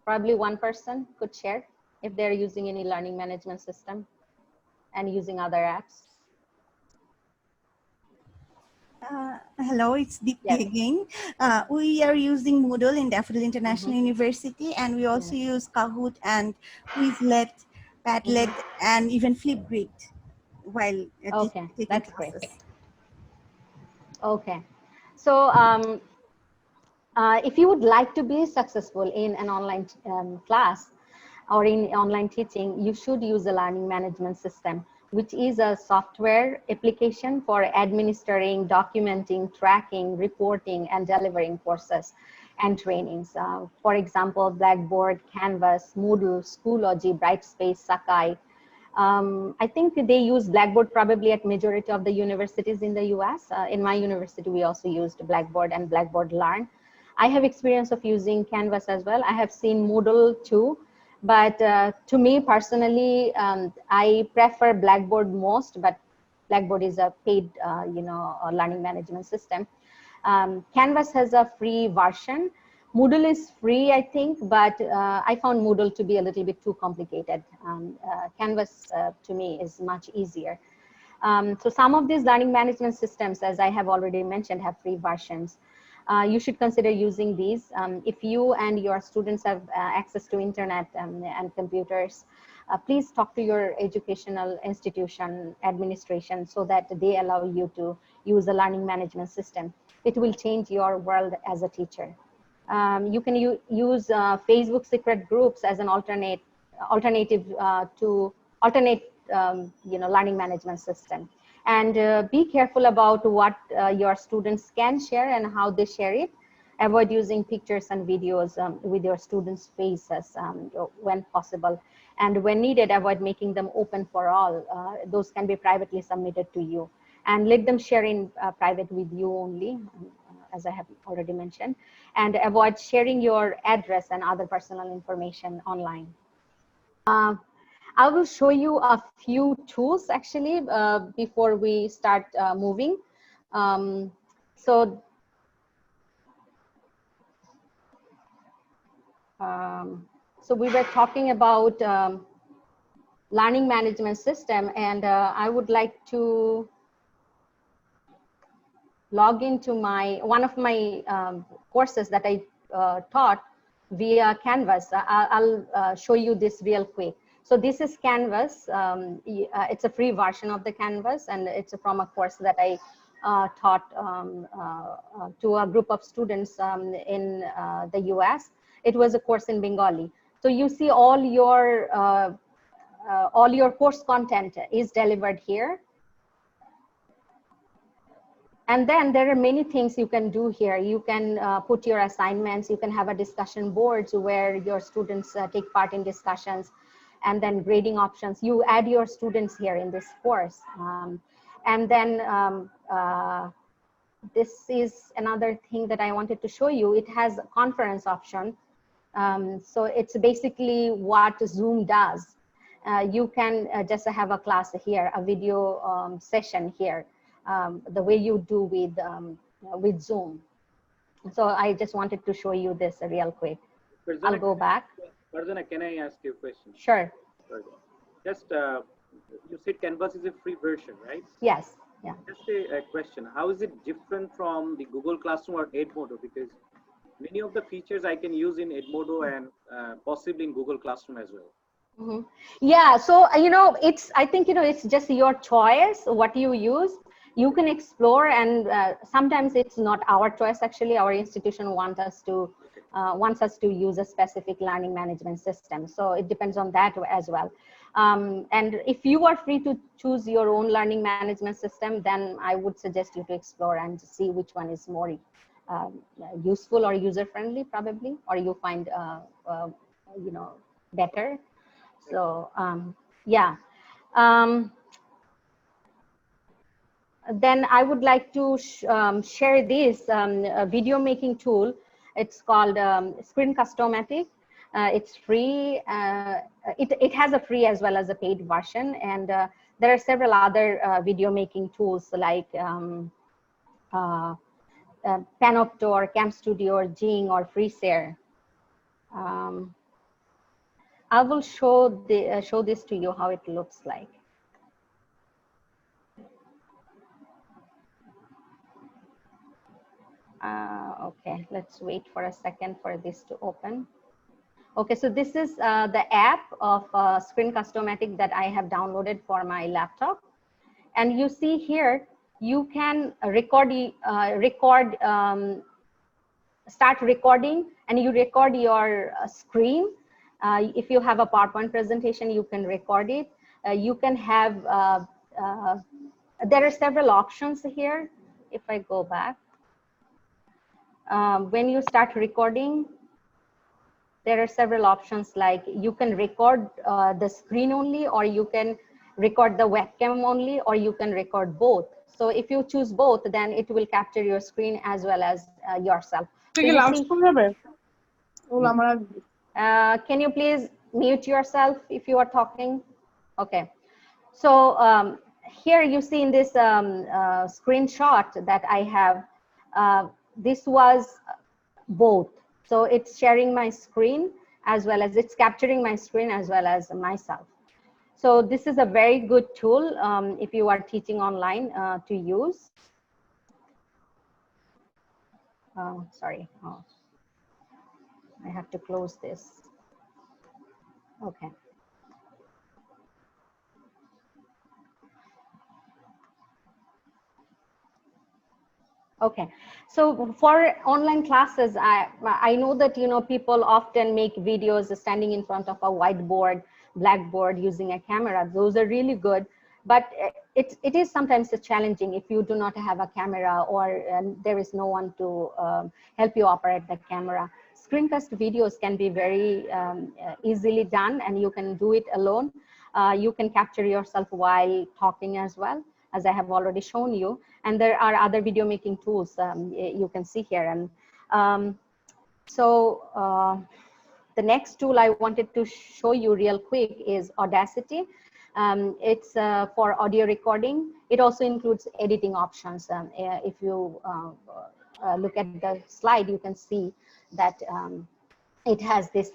Speaker 3: Probably one person could share if they're using any learning management system and using other apps.
Speaker 7: Hello, it's Dept again. We are using Moodle in Daffodil International University, and we also use Kahoot and Quizlet, Padlet, and even Flipgrid while taking classes.
Speaker 3: Great. Okay, so if you would like to be successful in an online class or in online teaching, you should use a learning management system, which is a software application for administering, documenting, tracking, reporting, and delivering courses and trainings. For example, Blackboard, Canvas, Moodle, Schoology, Brightspace, Sakai. I think they use Blackboard probably at majority of the universities in the US. In my university, we also used Blackboard and Blackboard Learn. I have experience of using Canvas as well. I have seen Moodle too, but to me personally, I prefer Blackboard most, but Blackboard is a paid, learning management system. Canvas has a free version. Moodle is free, I think, but I found Moodle to be a little bit too complicated. Canvas, to me, is much easier. So some of these learning management systems, as I have already mentioned, have free versions. You should consider using these. If you and your students have access to internet and computers, please talk to your educational institution administration so that they allow you to use a learning management system. It will change your world as a teacher. You can use Facebook secret groups as an alternative to learning management system. And be careful about what your students can share and how they share it. Avoid using pictures and videos with your students' faces when possible. And when needed, avoid making them open for all. Those can be privately submitted to you. And let them share in private with you only, as I have already mentioned. And avoid sharing your address and other personal information online. I will show you a few tools actually before we start moving. So we were talking about learning management system, and I would like to log into one of my courses that I taught via Canvas. I'll show you this real quick. So this is Canvas. It's a free version of the Canvas, and it's from a course that I taught to a group of students in the US. It was a course in Bengali. So you see all your course content is delivered here. And then there are many things you can do here. You can put your assignments, you can have a discussion boards where your students take part in discussions. and then grading options. You add your students here in this course. And then this is another thing that I wanted to show you. It has a conference option. So it's basically what Zoom does. You can just have a class here, a video session here, the way you do with Zoom. So I just wanted to show you this real quick.
Speaker 4: Farzana,
Speaker 3: I'll go back.
Speaker 4: Farzana, can I ask you a question?
Speaker 3: Sure.
Speaker 4: Just, you said Canvas is a free version, right?
Speaker 3: Yes. Yeah.
Speaker 4: Just a question. How is it different from the Google Classroom or Edmodo? Because many of the features I can use in Edmodo and possibly in Google Classroom as well.
Speaker 3: Mm-hmm. Yeah, so I think it's just your choice what you use. You can explore, and sometimes it's not our choice. Actually, our institution wants us to use a specific learning management system. So it depends on that as well. And if you are free to choose your own learning management system, then I would suggest you to explore and see which one is more useful or user friendly, probably, or you find better. So yeah. Then I would like to share this video making tool. It's called Screen-Cast-O-Matic. It's free. It has a free as well as a paid version, and there are several other video making tools like Panopto or Cam Studio or Jing or FreeShare. I will show this to you how it looks like. Okay, let's wait for a second for this to open. Okay, so this is the app of Screen-Cast-O-Matic that I have downloaded for my laptop. And you see here, you can start recording, and you record your screen. If you have a PowerPoint presentation, you can record it. You can have, there are several options here. If I go back, when you start recording, there are several options, like you can record the screen only, or you can record the webcam only, or you can record both. So if you choose both, then it will capture your screen as well as yourself. So can you please mute yourself if you are talking? Okay. So here you see in this screenshot that I have, this was both. So it's sharing my screen as well as it's capturing my screen as well as myself. So this is a very good tool if you are teaching online to use. Sorry, I have to close this. Okay. Okay, so for online classes, I know that people often make videos standing in front of a whiteboard, blackboard, using a camera. Those are really good, but it is sometimes challenging if you do not have a camera, or there is no one to help you operate the camera. Screencast videos can be very easily done, and you can do it alone. You can capture yourself while talking as well, as I have already shown you. And there are other video making tools you can see here. And the next tool I wanted to show you real quick is Audacity. It's for audio recording. It also includes editing options. If you look at the slide, you can see that it has this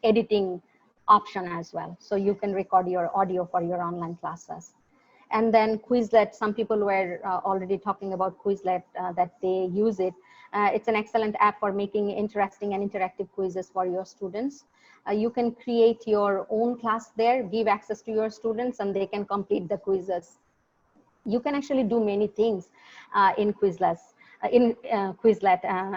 Speaker 3: editing option as well. So you can record your audio for your online classes. And then Quizlet, some people were already talking about Quizlet, that they use it. It's an excellent app for making interesting and interactive quizzes for your students. You can create your own class there, give access to your students, and they can complete the quizzes. You can actually do many things in Quizlet.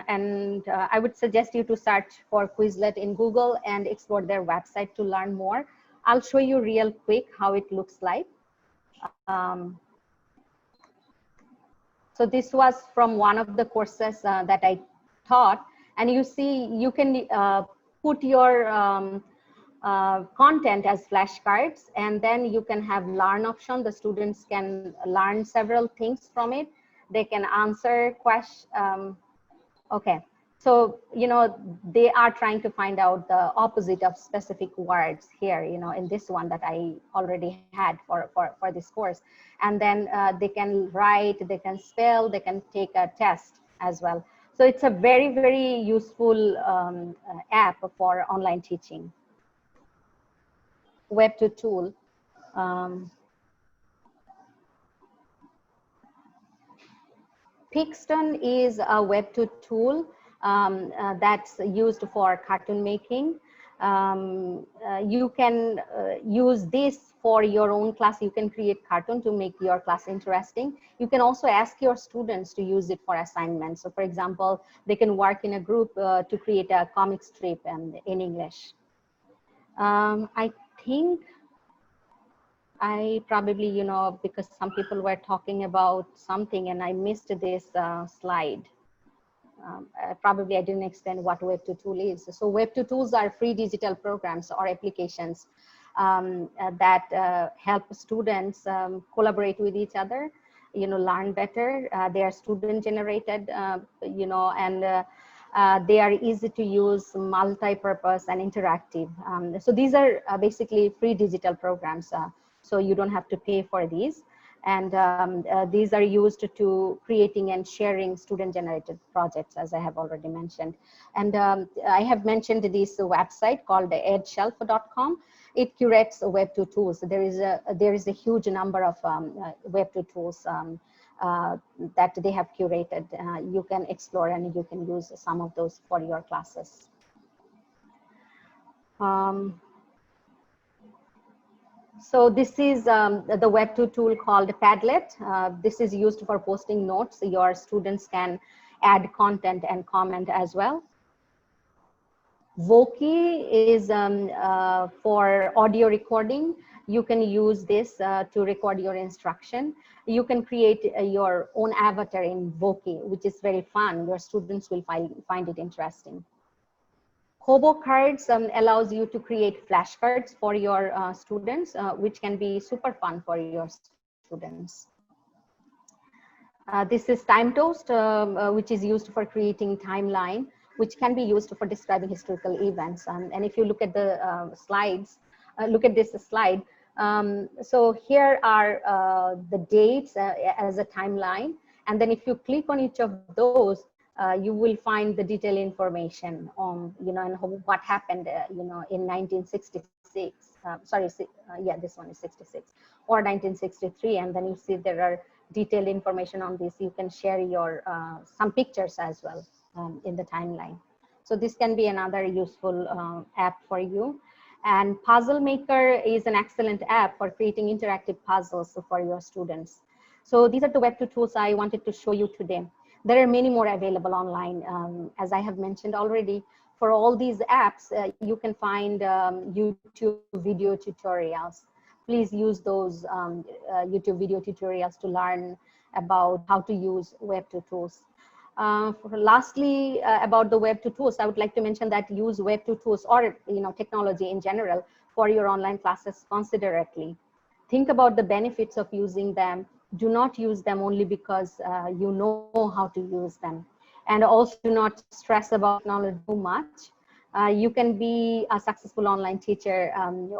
Speaker 3: And I would suggest you to search for Quizlet in Google and explore their website to learn more. I'll show you real quick how it looks like. So this was from one of the courses that I taught, and you see you can put your content as flashcards, and then you can have learn option. The students can learn several things from it. They can answer questions. Okay, so they are trying to find out the opposite of specific words here, in this one that I already had for this course. And then they can write, they can spell, they can take a test as well. So it's a very, very useful app for online teaching. Web2 tool. Pixton is a Web2 tool that's used for cartoon making. You can use this for your own class. You can create cartoon to make your class interesting. You can also ask your students to use it for assignments. So for example, they can work in a group to create a comic strip in English. I think I probably, because some people were talking about something and I missed this slide. Probably I didn't explain what Web2 tool is. So Web2 tools are free digital programs or applications that help students collaborate with each other, learn better. They are student generated, and they are easy to use, multi-purpose and interactive. So these are basically free digital programs. So you don't have to pay for these. And these are used to creating and sharing student-generated projects, as I have already mentioned. And I have mentioned this website called edshelf.com. It curates Web2 tools. There is a huge number of Web2 tools that they have curated. You can explore and you can use some of those for your classes. So this is the Web2 tool called Padlet. This is used for posting notes. Your students can add content and comment as well. Voki is for audio recording. You can use this to record your instruction. You can create your own avatar in Voki, which is very fun. Your students will find it interesting. Hobo cards allows you to create flashcards for your students, which can be super fun for your students. This is Time Toast, which is used for creating timeline, which can be used for describing historical events. And if you look at the slides, look at this slide. So here are the dates as a timeline. And then if you click on each of those, you will find the detailed information on, and what happened, in 1966. Yeah, this one is 66 or 1963. And then you see there are detailed information on this. You can share your some pictures as well in the timeline. So this can be another useful app for you. And Puzzle Maker is an excellent app for creating interactive puzzles for your students. So these are the Web2 tools I wanted to show you today. There are many more available online. As I have mentioned already, for all these apps, you can find YouTube video tutorials. Please use those YouTube video tutorials to learn about how to use Web2 tools. Lastly, about the Web2 tools, I would like to mention that use Web2 tools or technology in general for your online classes considerately. Think about the benefits of using them. Do not use them only because you know how to use them. And also do not stress about technology too much. You can be a successful online teacher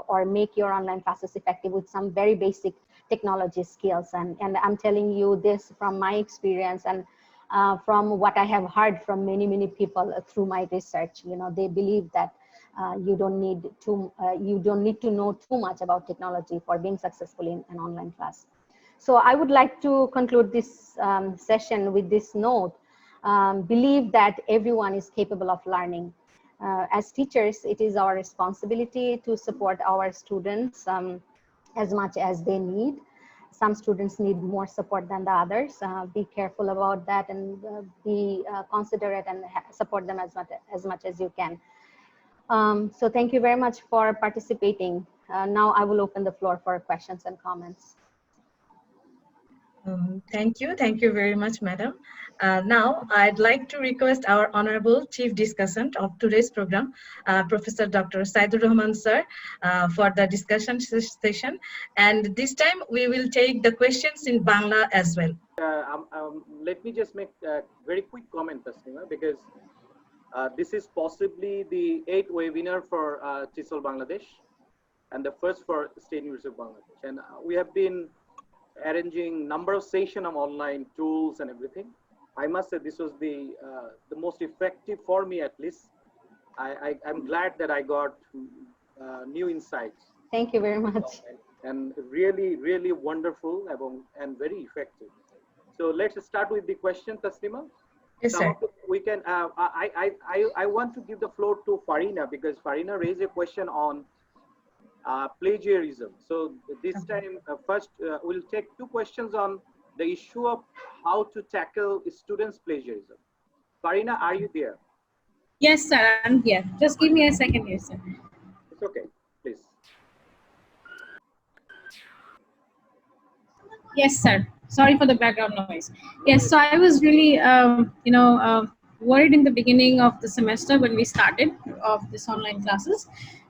Speaker 3: or make your online classes effective with some very basic technology skills. And I'm telling you this from my experience and from what I have heard from many people through my research. They believe that you don't need to know too much about technology for being successful in an online class. So I would like to conclude this session with this note. Believe that everyone is capable of learning. As teachers, it is our responsibility to support our students as much as they need. Some students need more support than the others. Be careful about that and be considerate and support them as much as you can. So thank you very much for participating. Now I will open the floor for questions and comments.
Speaker 1: Thank you very much, madam. Now, I'd like to request our Honorable Chief Discussant of today's program, Professor Dr. Sayeedur Rahman sir, for the discussion session. And this time, we will take the questions in Bangla as well.
Speaker 4: Let me just make a very quick comment, Taslima, because this is possibly the 8th webinar for TESOL Bangladesh and the first for State University of Bangladesh. And we have been arranging number of sessions of online tools and everything. I must say this was the most effective for me, at least. I'm glad that I got new insights.
Speaker 3: Thank you very much.
Speaker 4: And really, really wonderful and very effective. So let's start with the question, Taslima.
Speaker 1: Yes, sir.
Speaker 4: We can. I want to give the floor to Farina because Farina raised a question on plagiarism. So this time, first we'll take 2 questions on the issue of how to tackle students' plagiarism. Farina, are you there?
Speaker 9: Yes, sir, I'm here. Just give me a second here, sir.
Speaker 4: It's okay, please.
Speaker 9: Yes, sir. Sorry for the background noise. Yes, so I was really, worried in the beginning of the semester when we started of this online classes,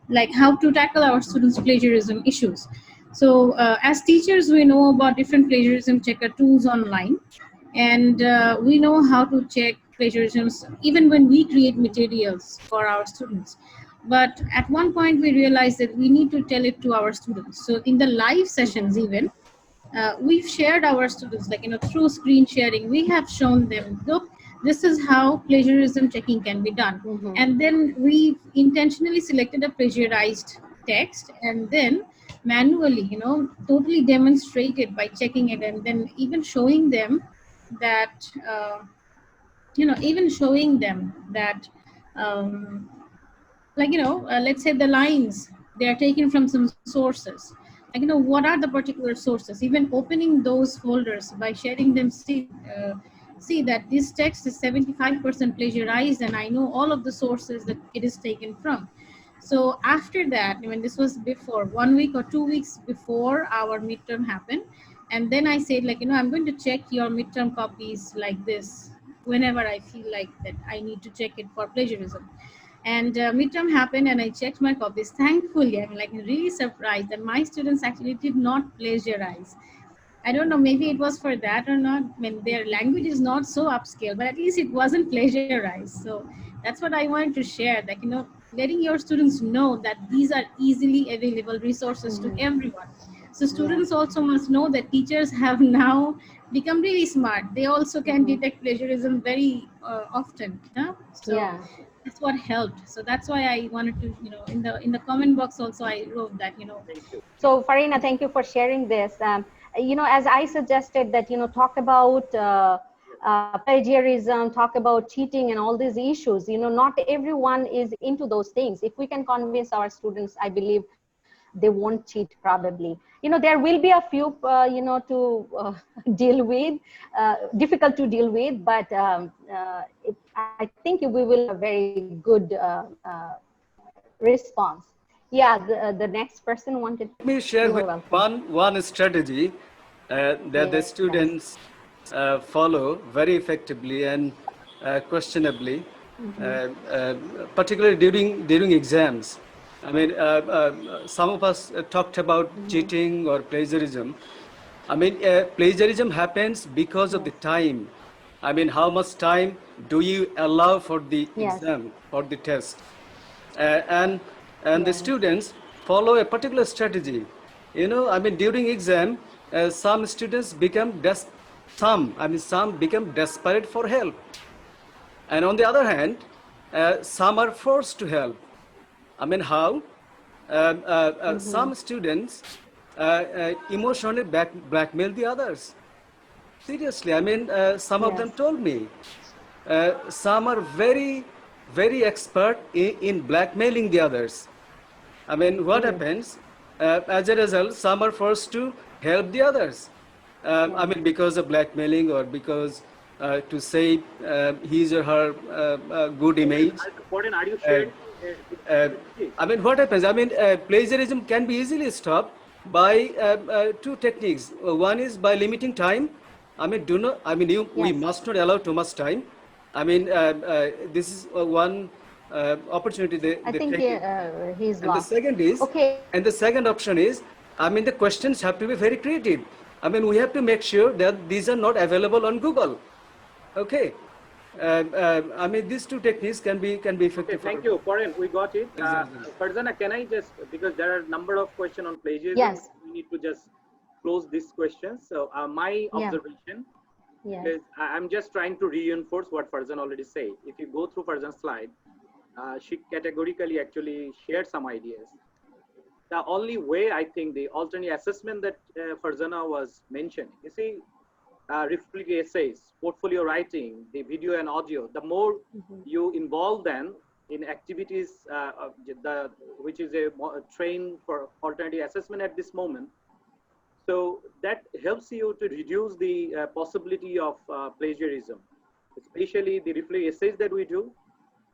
Speaker 9: like how to tackle our students' plagiarism issues. So as teachers, we know about different plagiarism checker tools online, and we know how to check plagiarisms even when we create materials for our students. But at one point, we realized that we need to tell it to our students. So in the live sessions even, we've shared our students, like, through screen sharing, we have shown them, look, this is how plagiarism checking can be done. And then we intentionally selected a plagiarized text and then manually, totally demonstrated by checking it, and then even showing them that, let's say the lines, they are taken from some sources. Like, what are the particular sources? Even opening those folders by sharing them, see that this text is 75% plagiarized, and I know all of the sources that it is taken from. So after that, when this was before 1 week or 2 weeks before our midterm happened, and then I said, like, I'm going to check your midterm copies like this whenever I feel like that I need to check it for plagiarism. And midterm happened and I checked my copies. Thankfully, I'm like really surprised that my students actually did not plagiarize. I don't know, maybe it was for that or not, when their language is not so upscale, but at least it wasn't plagiarized. So that's what I wanted to share, that, letting your students know that these are easily available resources to everyone. So students also must know that teachers have now become really smart. They also can detect plagiarism very often. So that's what helped. So that's why I wanted to, in the comment box also I wrote that,
Speaker 3: So Farina, thank you for sharing this. As I suggested that, talk about plagiarism, talk about cheating and all these issues, not everyone is into those things. If we can convince our students, I believe they won't cheat probably. There will be a few, to deal with, difficult to deal with, but I think we will have a very good response. Yeah, the next person wanted.
Speaker 5: Let me share with one strategy that the students follow very effectively and questionably, particularly during exams. I mean, some of us talked about cheating or plagiarism. I mean, plagiarism happens because of the time. I mean, how much time do you allow for the exam or the test? And the students follow a particular strategy. I mean, during exam, some students become some become desperate for help, and on the other hand, some are forced to help. I mean, how? Some students emotionally blackmail the others. Seriously, I mean, some of them told me. Some are very, very expert in blackmailing the others. I mean, what happens? As a result, some are forced to help the others. I mean, because of blackmailing or because to save his or her good image.
Speaker 4: Are you sharing?
Speaker 5: I mean, what happens? I mean, plagiarism can be easily stopped by 2 techniques. One is by limiting time, I mean, do not. I mean, we must not allow too much time. I mean, this is one opportunity
Speaker 3: I
Speaker 5: they
Speaker 3: think
Speaker 5: take it.
Speaker 3: he's
Speaker 5: And the
Speaker 3: lost.
Speaker 5: second is,
Speaker 3: Okay.
Speaker 5: and the second option is, I mean, the questions have to be very creative. I mean, we have to make sure that these are not available on Google. Okay. I mean, these two techniques can be effective.
Speaker 4: Okay, thank you, Corinne. We got it. Farzana, can I just, because there are a number of questions on plagiarism,
Speaker 3: Yes.
Speaker 4: we need to just close these questions. So my observation, because I'm just trying to reinforce what Farzana already said. If you go through Farzana's slide, she categorically actually shared some ideas. The only way, I think, the alternate assessment that Farzana was mentioning, you see, reflective essays, portfolio writing, the video and audio, the more you involve them in activities which is a train for alternative assessment at this moment. So that helps you to reduce the possibility of plagiarism, especially the reflective essays that we do,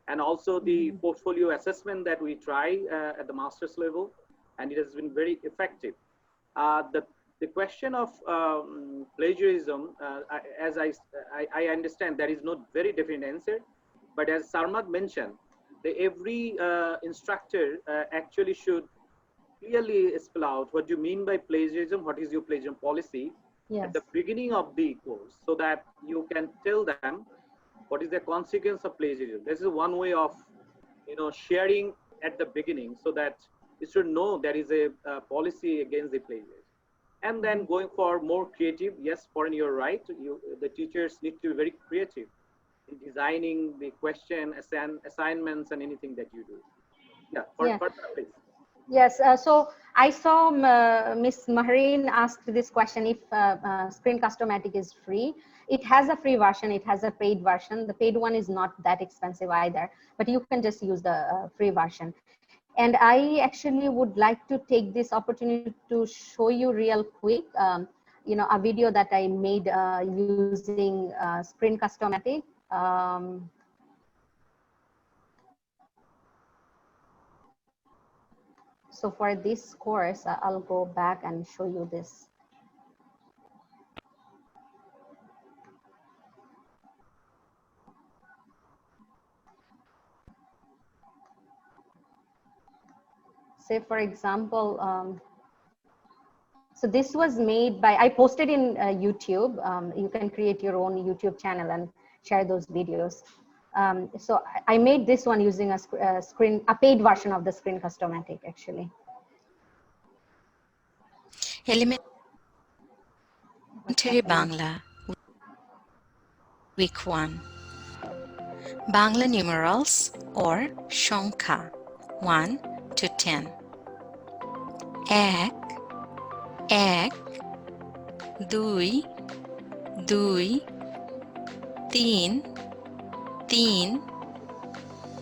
Speaker 4: and also the portfolio assessment that we try at the master's level, and it has been very effective. The question of plagiarism, as I understand, there is no very definite answer, but as Sarmad mentioned, every instructor actually should clearly spell out what you mean by plagiarism, what is your plagiarism policy at the beginning of the course, so that you can tell them what is the consequence of plagiarism. This is one way of, sharing at the beginning, so that you should know there is a policy against the plagiarism. And then going for more creative, yes, Corinne, you're right. The teachers need to be very creative in designing the question, assignments, and anything that you do. Yeah, please.
Speaker 3: Yes, so I saw Miss Mahreen asked this question, if Screen Customatic is free. It has a free version, it has a paid version. The paid one is not that expensive either, but you can just use the free version. And I actually would like to take this opportunity to show you real quick, a video that I made using Screen Customatic. So for this course, I'll go back and show you this. Say, for example, so this was made by, I posted in YouTube. You can create your own YouTube channel and share those videos. So I made this one using a paid version of the Screen Customatic, actually.
Speaker 10: Elementary Bangla, Week 1. Bangla numerals or Shonkha 1 to 10. Ek, ek, dui, dui, teen, teen,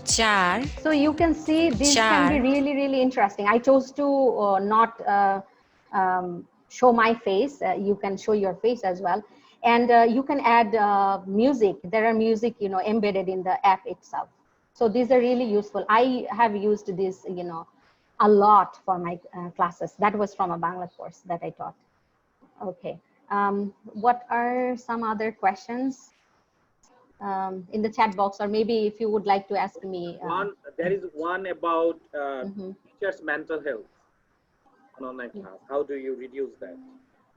Speaker 10: char.
Speaker 3: So you can see this can be really, really interesting. I chose to not show my face. You can show your face as well. And you can add music. There are music, embedded in the app itself. So these are really useful. I have used this, a lot for my classes. That was from a Bangla course that I taught. Okay. What are some other questions in the chat box, or maybe if you would like to ask me?
Speaker 4: There is one about teachers' mental health on online class. How do you reduce that?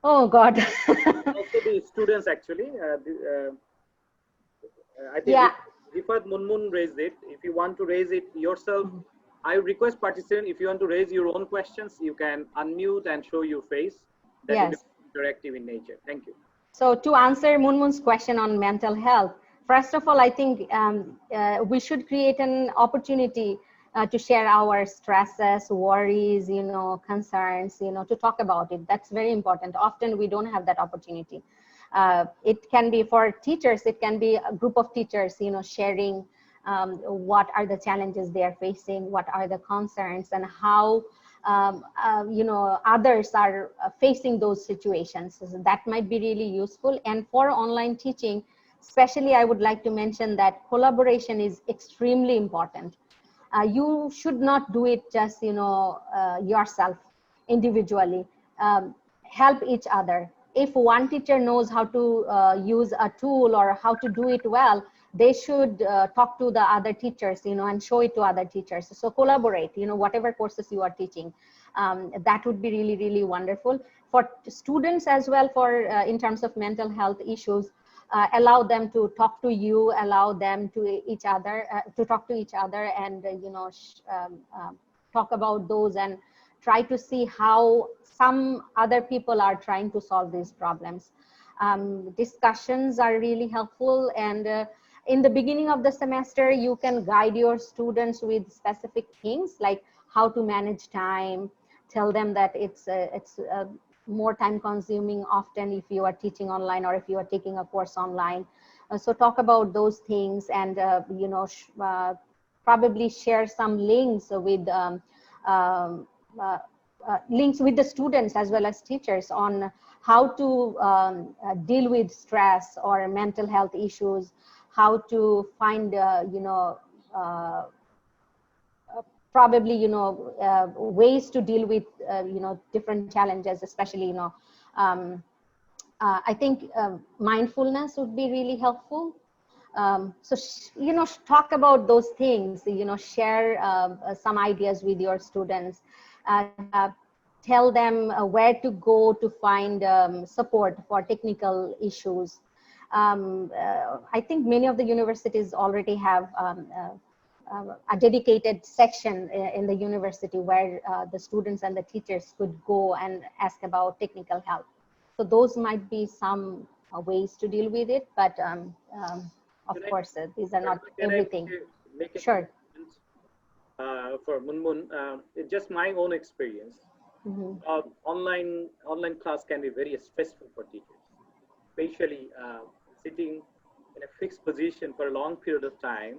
Speaker 3: Oh God.
Speaker 4: Also the students, actually. I think Rifat Munmun raised it. If you want to raise it yourself, I request participants, if you want to raise your own questions, you can unmute and show your face. That will be interactive in nature. Thank you.
Speaker 3: So to answer Munmun's question on mental health, first of all, I think we should create an opportunity to share our stresses, worries, concerns, to talk about it. That's very important. Often we don't have that opportunity. It can be for teachers, it can be a group of teachers, sharing what are the challenges they are facing, what are the concerns, and how others are facing those situations. So that might be really useful. And for online teaching, especially, I would like to mention that collaboration is extremely important. You should not do it just, yourself individually. Help each other. if one teacher knows how to use a tool or how to do it well, they should talk to the other teachers, and show it to other teachers. So collaborate, whatever courses you are teaching. That would be really, really wonderful for students as well. For in terms of mental health issues, allow them to talk to you, allow them to each other, to talk to each other, and talk about those, and try to see how some other people are trying to solve these problems. Discussions are really helpful, and in the beginning of the semester, you can guide your students with specific things like how to manage time. Tell them that it's more time consuming often if you are teaching online or if you are taking a course online. So talk about those things, and probably share some links with links with the students as well as teachers on how to deal with stress or mental health issues, how to find probably ways to deal with different challenges, especially I think mindfulness would be really helpful. So talk about those things, share some ideas with your students, tell them where to go to find support for technical issues. I think many of the universities already have a dedicated section in the university where the students and the teachers could go and ask about technical help. So those might be some ways to deal with it, but of course, these are not everything. Sure.
Speaker 4: For Munmun, it's just my own experience. Online class can be very stressful for teachers, especially sitting in a fixed position for a long period of time.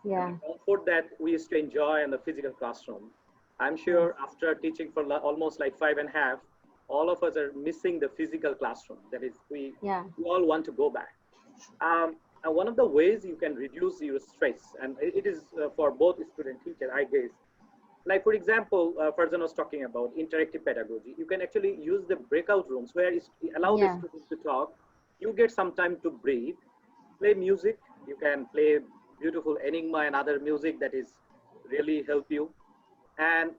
Speaker 3: Yeah.
Speaker 4: The comfort that we used to enjoy in the physical classroom. I'm sure after teaching for almost like 5.5, all of us are missing the physical classroom. That is, we all want to go back. And one of the ways you can reduce your stress, and it is for both student and teacher, I guess. Like for example, Farzana was talking about interactive pedagogy. You can actually use the breakout rooms where you allow the students to talk. You get some time to breathe, play music. You can play beautiful enigma and other music that is really help you. And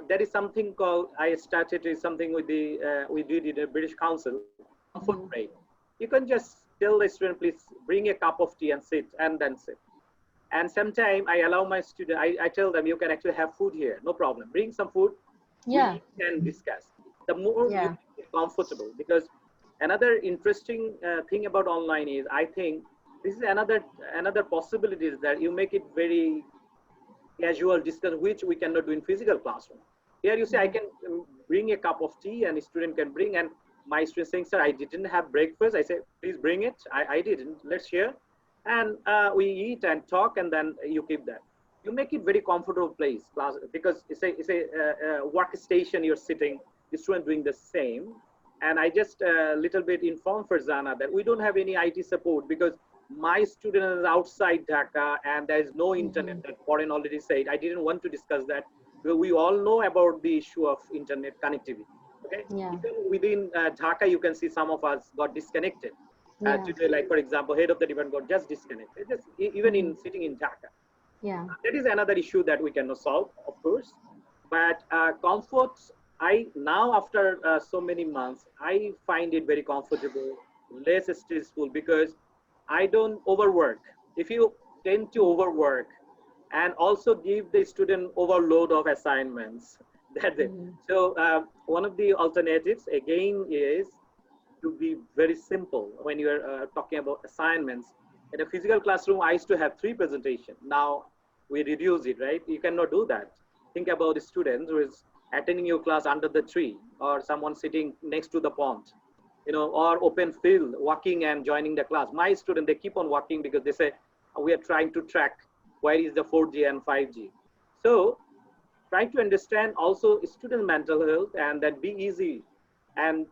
Speaker 4: there is something called, I started is something with the, we did in the British Council, comfort break. You can just tell the student, please bring a cup of tea and sit, and then sit. And sometimes I allow my student, I tell them, you can actually have food here, no problem. Bring some food, we can discuss. The more you get comfortable, because another interesting thing about online is, I think, this is another possibility is that you make it very casual discussion, which we cannot do in physical classroom. Here you say, I can bring a cup of tea and a student can bring, and my student saying, sir, I didn't have breakfast. I say, please bring it. I didn't. Let's share. And we eat and talk, and then you keep that. You make it very comfortable place, class, because it's a workstation you're sitting, the student doing the same. And I just little bit informed Farzana that we don't have any IT support because my student is outside Dhaka and there is no internet. That Warren already said. I didn't want to discuss that. We all know about the issue of internet connectivity. Okay. Even within Dhaka, you can see some of us got disconnected. Today, like for example, head of the department got just disconnected. Just even in sitting in Dhaka. That is another issue that we cannot solve, of course. But comfort, I now after so many months, I find it very comfortable, less stressful because I don't overwork. If you tend to overwork and also give the student overload of assignments, that's it. So one of the alternatives again is to be very simple when you're talking about assignments. In a physical classroom, I used to have 3 presentations. Now we reduce it, right? You cannot do that. Think about the student who is attending your class under the tree or someone sitting next to the pond, or open field, walking and joining the class. My student, they keep on walking because they say, we are trying to track where is the 4G and 5G. So trying to understand also student mental health and that be easy and,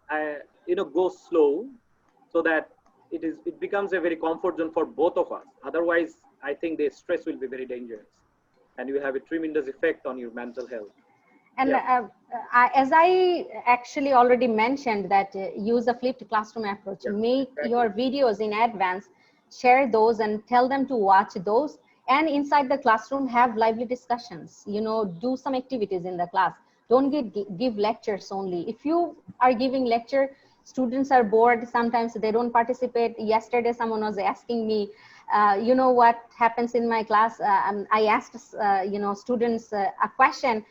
Speaker 4: go slow so that it becomes a very comfort zone for both of us. Otherwise, I think the stress will be very dangerous and you have a tremendous effect on your mental health.
Speaker 3: And as I actually already mentioned that use a flipped classroom approach, make your videos in advance, share those and tell them to watch those. And inside the classroom, have lively discussions, you know, do some activities in the class. Don't give lectures only. If you are giving lecture, students are bored. Sometimes they don't participate. Yesterday, someone was asking me, you know what happens in my class? I asked, you know, students a question.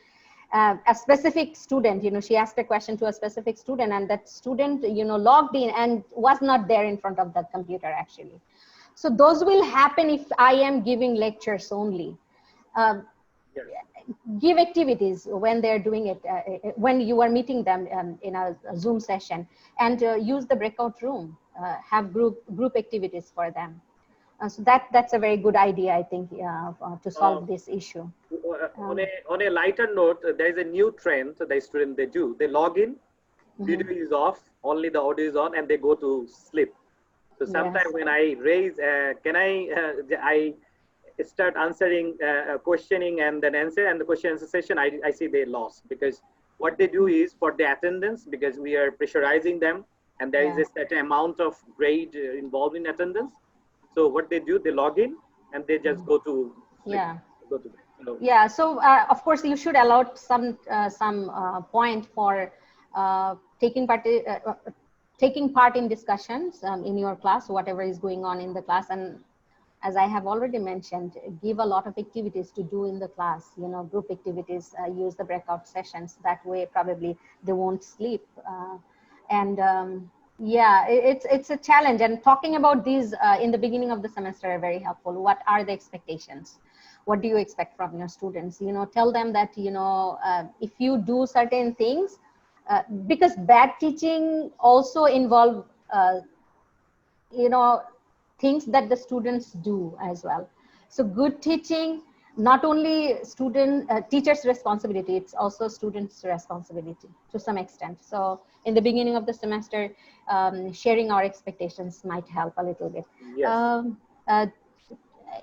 Speaker 3: A specific student, you know, she asked a question to a specific student, and that student, you know, logged in and was not there in front of the computer actually. So those will happen if I am giving lectures only. Give activities when they're doing it, when you are meeting them in a Zoom session, and use the breakout room, have group activities for them. So that's a very good idea, I think, to solve this issue.
Speaker 4: On a lighter note, there is a new trend the students they log in, video is off, only the audio is on, and they go to sleep. So sometimes when I raise, I start answering, questioning and then answer, and the question answer session, I see they lost, because what they do is for the attendance, because we are pressurizing them, and there is a certain amount of grade involved in attendance. So what they do, they log in and they just go to sleep, go to bed.
Speaker 3: So of course you should allow some point for taking part in discussions in your class, whatever is going on in the class. And as I have already mentioned, give a lot of activities to do in the class, you know, group activities, use the breakout sessions. That way probably they won't sleep. It's a challenge, and talking about these in the beginning of the semester are very helpful. What are the expectations? What do you expect from your students? You know, tell them that, you know, if you do certain things, because bad teaching also involve, you know, things that the students do as well. So good teaching, not only teacher's responsibility, it's also students' responsibility to some extent. So in the beginning of the semester, sharing our expectations might help a little bit.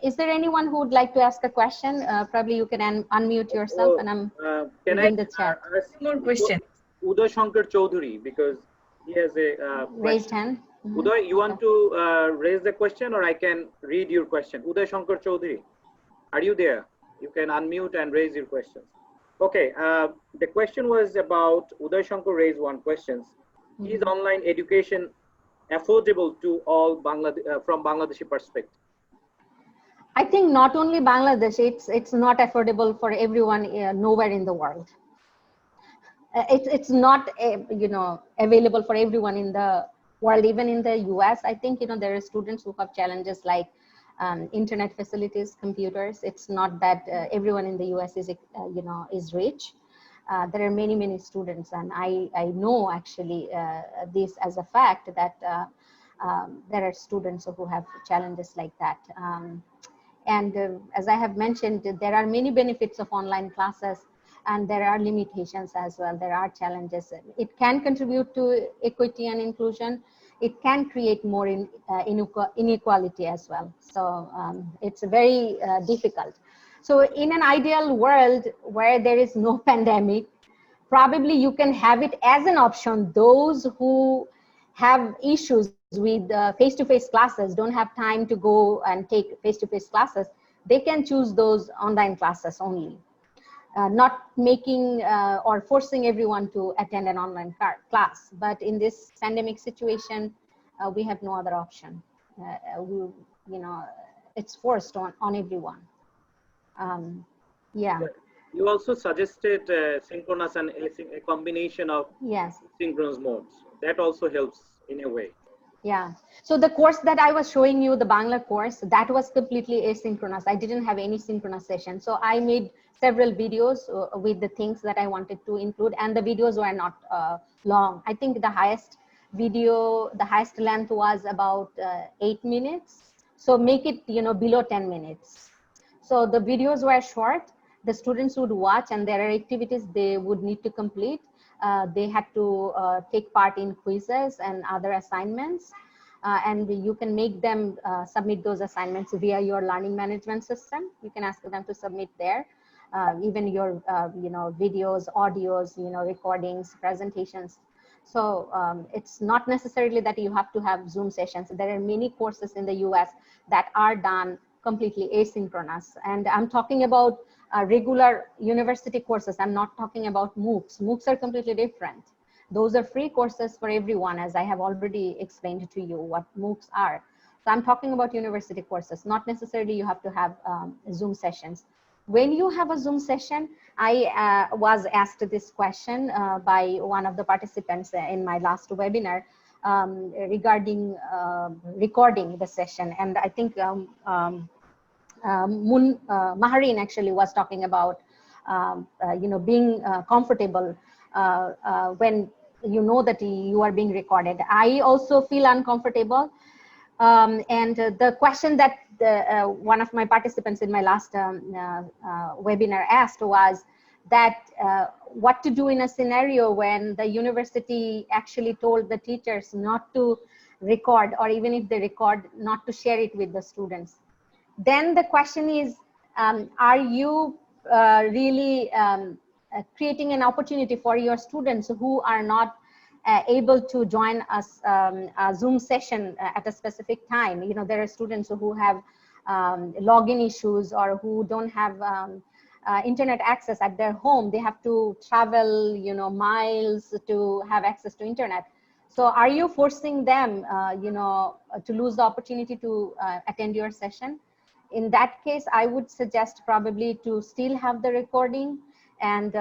Speaker 3: Is there anyone who would like to ask a question? Probably you can unmute yourself, and I'm reading the chat.
Speaker 1: More questions.
Speaker 4: Uday Shankar Chaudhary, because he has a
Speaker 3: raised hand.
Speaker 4: Uday, you want to raise the question, or I can read your question? Uday Shankar Chaudhary, are you there? You can unmute and raise your questions. Okay, the question was about, Uday Shankar raised one question. Is online education affordable to all from Bangladeshi perspective?
Speaker 3: I think not only Bangladesh, it's not affordable for everyone nowhere in the world. It's not you know, available for everyone in the world. Even in the US, I think, you know, there are students who have challenges like internet facilities, computers. It's not that everyone in the US is you know, is rich. There are many students, and I know actually this as a fact, that there are students who have challenges like that. As I have mentioned, there are many benefits of online classes, and there are limitations as well. There are challenges. It can contribute to equity and inclusion. It can create more inequality as well. So it's very difficult. So in an ideal world where there is no pandemic, probably you can have it as an option. Those who have issues with face-to-face classes, don't have time to go and take face-to-face classes, they can choose those online classes only. Not making or forcing everyone to attend an online class. But in this pandemic situation, we have no other option. You know, it's forced on everyone.
Speaker 4: You also suggested synchronous and a combination of synchronous modes. That also helps in a way.
Speaker 3: Yeah. So the course that I was showing you, the Bangla course, that was completely asynchronous. I didn't have any synchronous session. So I made several videos with the things that I wanted to include, and the videos were not long. I think the highest length was about 8 minutes. So make it, you know, below 10 minutes. So the videos were short. The students would watch, and there are activities they would need to complete. They had to take part in quizzes and other assignments. And you can make them submit those assignments via your learning management system. You can ask them to submit there. even your, videos, audios, recordings, presentations. So it's not necessarily that you have to have Zoom sessions. There are many courses in the US that are done completely asynchronous. And I'm talking about regular university courses. I'm not talking about MOOCs. MOOCs are completely different. Those are free courses for everyone, as I have already explained to you what MOOCs are. So I'm talking about university courses, not necessarily you have to have Zoom sessions. When you have a Zoom session, I was asked this question by one of the participants in my last webinar regarding recording the session. And I think Mahareen actually was talking about, being comfortable when you know that you are being recorded. I also feel uncomfortable. And the question that one of my participants in my last webinar asked was that what to do in a scenario when the university actually told the teachers not to record, or even if they record, not to share it with the students. Then the question is, are you really creating an opportunity for your students who are not able to join us a Zoom session at a specific time? There are students who have login issues, or who don't have internet access at their home. They have to travel, miles to have access to internet. So are you forcing them, to lose the opportunity to attend your session? In that case, I would suggest probably to still have the recording and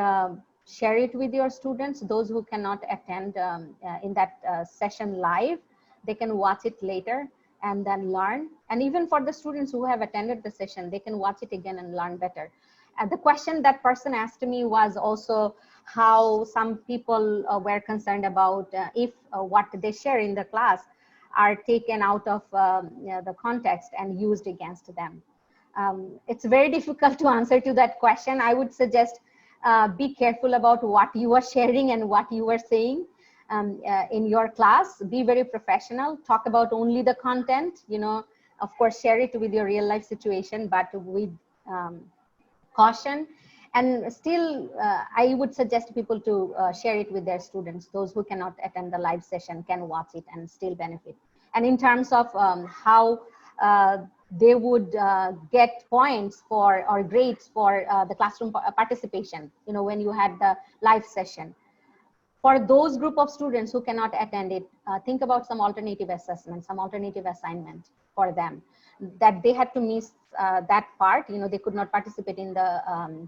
Speaker 3: share it with your students. Those who cannot attend in that session live, they can watch it later and then learn. And even for the students who have attended the session, they can watch it again and learn better. And the question that person asked me was also how some people were concerned about if what they share in the class are taken out of the context and used against them. It's very difficult to answer to that question. I would suggest be careful about what you are sharing and what you are saying in your class. Be very professional. Talk about only the content. Of course, share it with your real life situation, but with caution. And still, I would suggest people to share it with their students. Those who cannot attend the live session can watch it and still benefit. And in terms of how they would get points for, or grades for the classroom participation, when you had the live session. For those group of students who cannot attend it, think about some alternative assessment, some alternative assignment for them, that they had to miss that part. They could not participate in the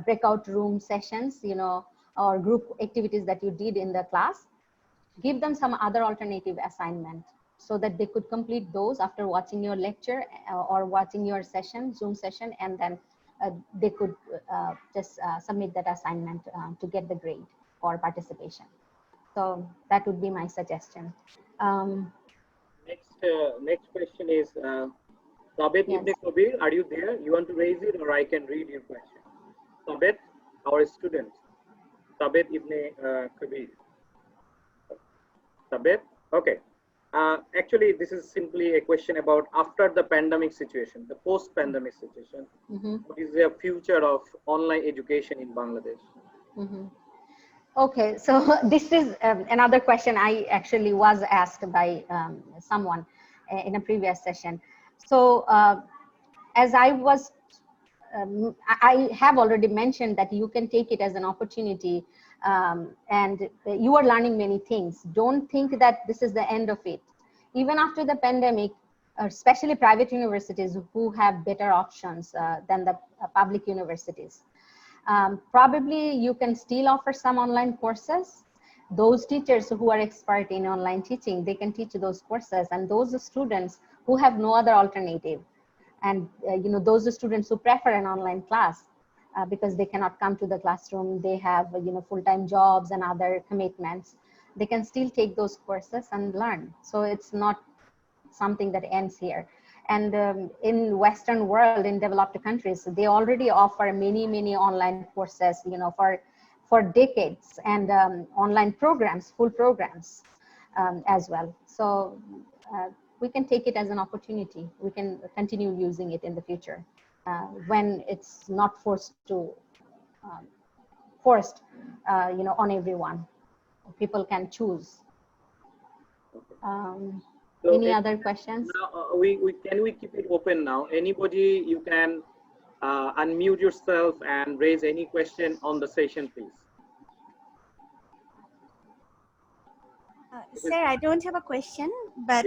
Speaker 3: breakout room sessions, or group activities that you did in the class. Give them some other alternative assignment so that they could complete those after watching your lecture or watching your session, Zoom session, and then they could just submit that assignment to get the grade for participation. So that would be my suggestion.
Speaker 4: Next question is Sabet
Speaker 3: Yes.
Speaker 4: Ibn Kabir, are you there? You want to raise it, or I can read your question? Sabet, our student. Sabet Ibn Kabir. Sabet, okay. Actually, this is simply a question about after the pandemic situation, the post-pandemic situation. What is the future of online education in Bangladesh?
Speaker 3: Okay, so this is another question I actually was asked by someone in a previous session. So as I was, I have already mentioned that you can take it as an opportunity, and you are learning many things. Don't think that this is the end of it. Even after the pandemic, especially private universities who have better options than the public universities. Probably you can still offer some online courses. Those teachers who are expert in online teaching, they can teach those courses, and those students who have no other alternative, and those students who prefer an online class because they cannot come to the classroom, they have full-time jobs and other commitments, they can still take those courses and learn. So it's not something that ends here. And in Western world, in developed countries, they already offer many online courses, for decades, and online programs, full programs as well. So we can take it as an opportunity. We can continue using it in the future. when it's not forced on everyone. People can choose.
Speaker 4: So
Speaker 3: any other questions?
Speaker 4: Now, we keep it open now. Anybody, you can unmute yourself and raise any question on the session, please.
Speaker 7: Sir, I don't have a question, but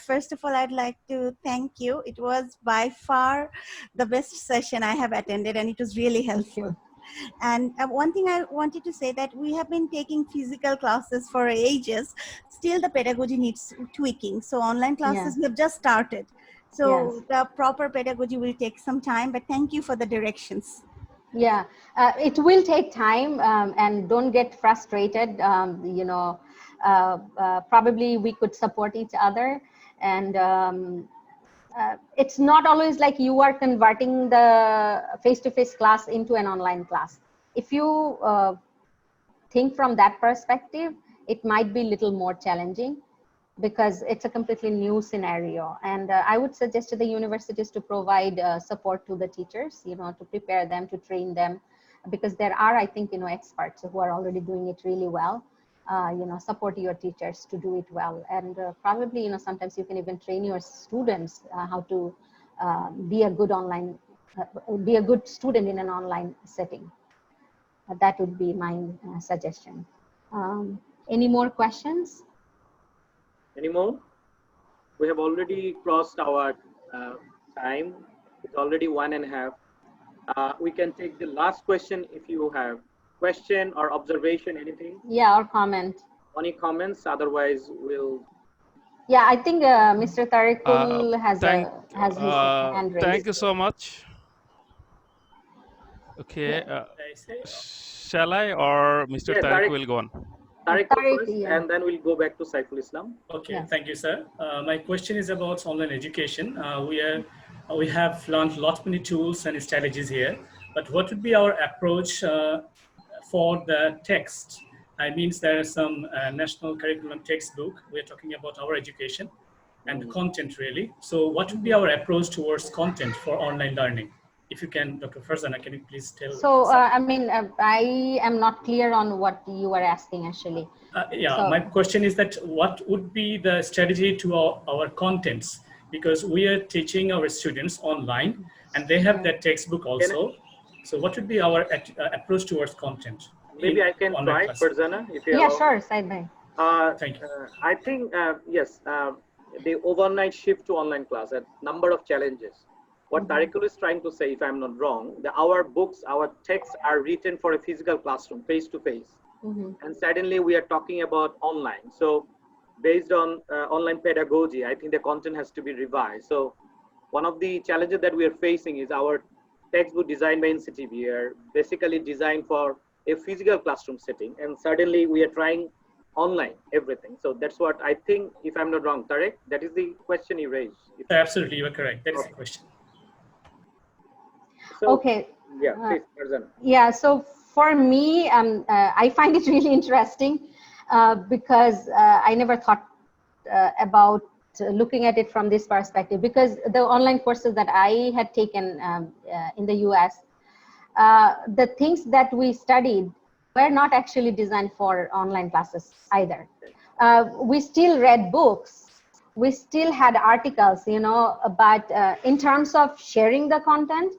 Speaker 7: first of all, I'd like to thank you. It was by far the best session I have attended, and it was really helpful. And one thing I wanted to say that we have been taking physical classes for ages. Still, the pedagogy needs tweaking. So online classes we have just started. So the proper pedagogy will take some time, but thank you for the directions.
Speaker 3: Yeah, it will take time, and don't get frustrated. Probably we could support each other, and it's not always like you are converting the face-to-face class into an online class. If you think from that perspective, it might be a little more challenging because it's a completely new scenario. And I would suggest to the universities to provide support to the teachers, to prepare them, to train them, because there are, I think, experts who are already doing it really well. Support your teachers to do it well. And probably, sometimes you can even train your students how to be a good student in an online setting. That would be my suggestion. Any more questions?
Speaker 4: Any more? We have already crossed our time. It's already 1.5. We can take the last question if you have question or observation, anything.
Speaker 3: Yeah, or comment.
Speaker 4: Any comments? Otherwise, we'll.
Speaker 3: Yeah, I think Mr. Tariqul has his hand raised.
Speaker 11: Thank you so much. Okay, shall I or Mr. Tariq will go on?
Speaker 4: Tariq first, and then we'll go back to Saiful Islam.
Speaker 8: Okay, thank you, sir. My question is about online education. We have learned many tools and strategies here, but what would be our approach for the text? I mean, there is some national curriculum textbook. We're talking about our education and the content, really. So what would be our approach towards content for online learning? If you can, Dr. Farzana, can you please tell?
Speaker 3: So, I am not clear on what you are asking, actually.
Speaker 8: My question is that what would be the strategy to our contents? Because we are teaching our students online and they have that textbook also. So what would be our approach towards content?
Speaker 4: Maybe I can try, Farzana, if you
Speaker 3: allow. Sure, Said.
Speaker 4: Thank you. I think, yes, the overnight shift to online class, a number of challenges. What Tariqul is trying to say, if I'm not wrong, our books, our texts are written for a physical classroom, face-to-face. And suddenly we are talking about online. So based on online pedagogy, I think the content has to be revised. So one of the challenges that we are facing is our textbook designed by NCTB are basically designed for a physical classroom setting. And suddenly we are trying online everything. So that's what I think, if I'm not wrong, Tariq, that is the question you raised.
Speaker 8: Absolutely, you are correct. That is the question.
Speaker 4: So,
Speaker 3: okay.
Speaker 4: Yeah, please, Farzana.
Speaker 3: Yeah, so for me, I find it really interesting because I never thought about looking at it from this perspective, because the online courses that I had taken in the US, the things that we studied were not actually designed for online classes either. We still read books, we still had articles, but in terms of sharing the content,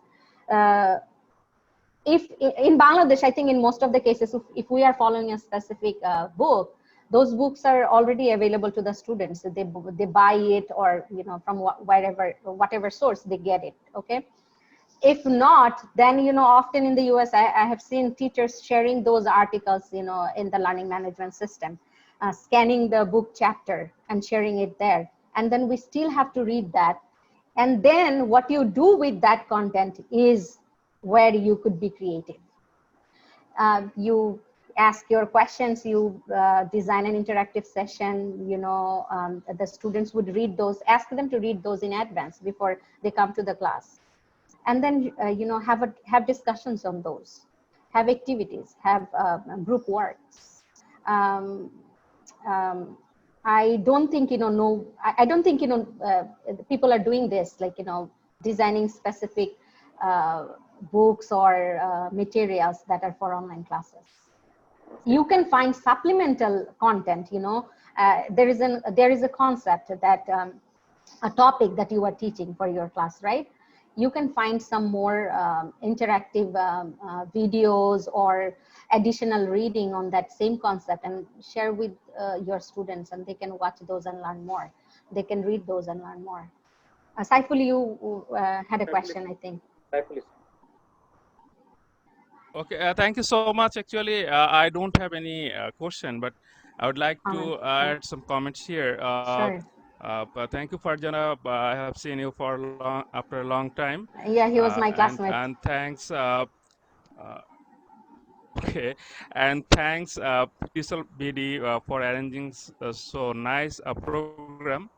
Speaker 3: if in Bangladesh, I think in most of the cases, if we are following a specific book, those books are already available to the students. They buy it, or from whatever source they get it. Okay. If not, then often in the US, I have seen teachers sharing those articles in the learning management system, scanning the book chapter and sharing it there. And then we still have to read that. And then what you do with that content is where you could be creative. You ask your questions, you design an interactive session, the students would read those, ask them to read those in advance before they come to the class. And then, have discussions on those, have activities, have group works. I don't think, I don't think, people are doing this, like, designing specific books or materials that are for online classes. You can find supplemental content. There is a concept that a topic that you are teaching for your class, right? You can find some more interactive videos or additional reading on that same concept and share with your students, and they can watch those and learn more. They can read those and learn more. Saiful, you had a question, I think.
Speaker 11: Okay, thank you so much. Actually, I don't have any question, but I would like to add some comments here.
Speaker 3: Sure.
Speaker 11: But thank you, Farzana. I have seen you after a long time.
Speaker 3: Yeah, he was my classmate.
Speaker 11: And thanks. Okay, and thanks, TESOL BD, for arranging so nice a program.